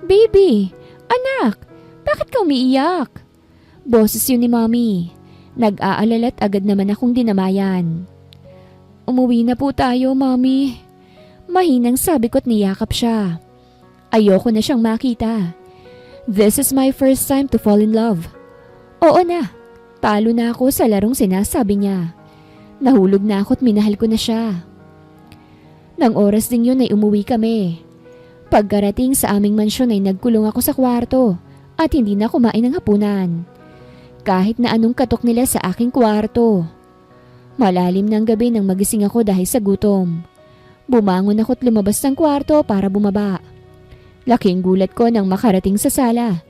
Baby, anak, bakit ka umiiyak? Boses yun ni Mommy. Nag-aalala at agad naman akong dinamayan. Umuwi na po tayo, Mommy. Mahinang sabi ko't niyakap siya. Ayoko na siyang makita. This is my first time to fall in love. Oo na, talo na ako sa larong sinasabi niya. Nahulog na ako't minahal ko na siya. Nang oras din yun ay umuwi kami. Pagkarating sa aming mansyon ay nagkulong ako sa kwarto at hindi na kumain ng hapunan. Kahit na anong katok nila sa aking kwarto. Malalim ng gabi nang magising ako dahil sa gutom. Bumangon ako't lumabas ng kwarto para bumaba. Laking gulat ko nang makarating sa sala.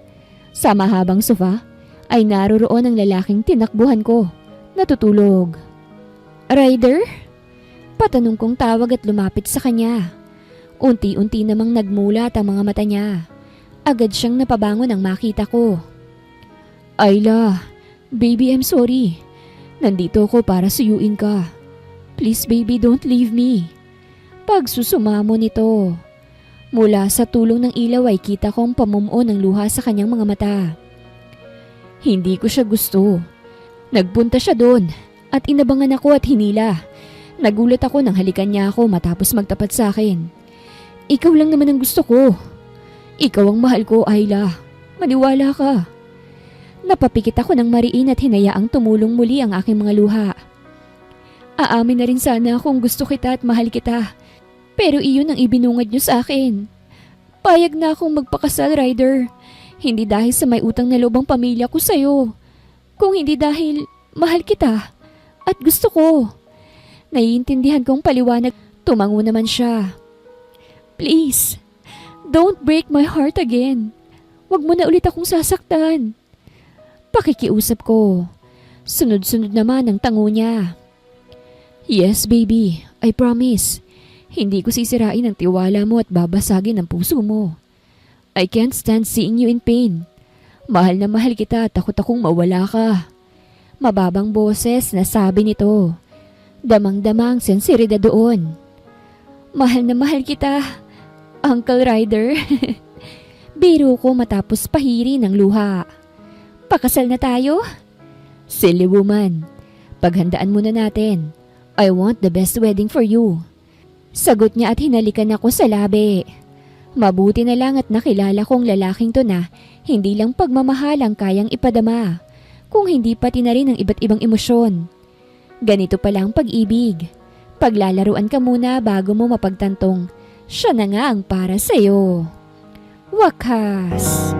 Sa mahabang sofa ay naroroon ang lalaking tinakbuhan ko, natutulog. Ryder? Patanong kong tawag at lumapit sa kanya. Unti-unti namang nagmulat ang mga mata niya. Agad siyang napabangon nang makita ko. Ayla, baby, I'm sorry. Nandito ako para suyuin ka. Please baby, don't leave me. Pagsusumamo nito. Mula sa tulong ng ilaw ay kita kong pamumuo ng luha sa kanyang mga mata. Hindi ko siya gusto. Nagpunta siya doon at inabangan ako at hinila. Nagulat ako nang halikan niya ako matapos magtapat sa akin. Ikaw lang naman ang gusto ko. Ikaw ang mahal ko, Ayla. Maniwala ka. Napapikit ako ng mariin at hinayaang tumulong muli ang aking mga luha. Aamin na rin sana akong gusto kita at mahal kita. Pero iyon ang ibinungad niyo sa akin. Payag na akong magpakasal, Ryder. Hindi dahil sa may utang na loob ang pamilya ko sa'yo. Kung hindi dahil mahal kita at gusto ko. Naiintindihan kong paliwanag, tumango naman siya. Please, don't break my heart again. Huwag mo na ulit akong sasaktan. Pakikiusap ko. Sunod-sunod naman ang tango niya. Yes, baby, I promise. Hindi ko sisirain ang tiwala mo at babasagin ang puso mo. I can't stand seeing you in pain. Mahal na mahal kita at takot akong mawala ka. Mababang boses na sabi nito. Damang-damang sensiridad doon. Mahal na mahal kita, Uncle Ryder. Biro ko matapos pahiri ng luha. Pakasal na tayo? Silly woman. Paghandaan muna natin. I want the best wedding for you. Sagot niya at hinalikan ako sa labi. Mabuti na lang at nakilala kong lalaking to na hindi lang pagmamahal ang kayang ipadama, kung hindi pati na rin ang iba't ibang emosyon. Ganito pala ang pag-ibig. Paglalaruan ka muna bago mo mapagtantong, siya na nga ang para sa'yo. Wakas!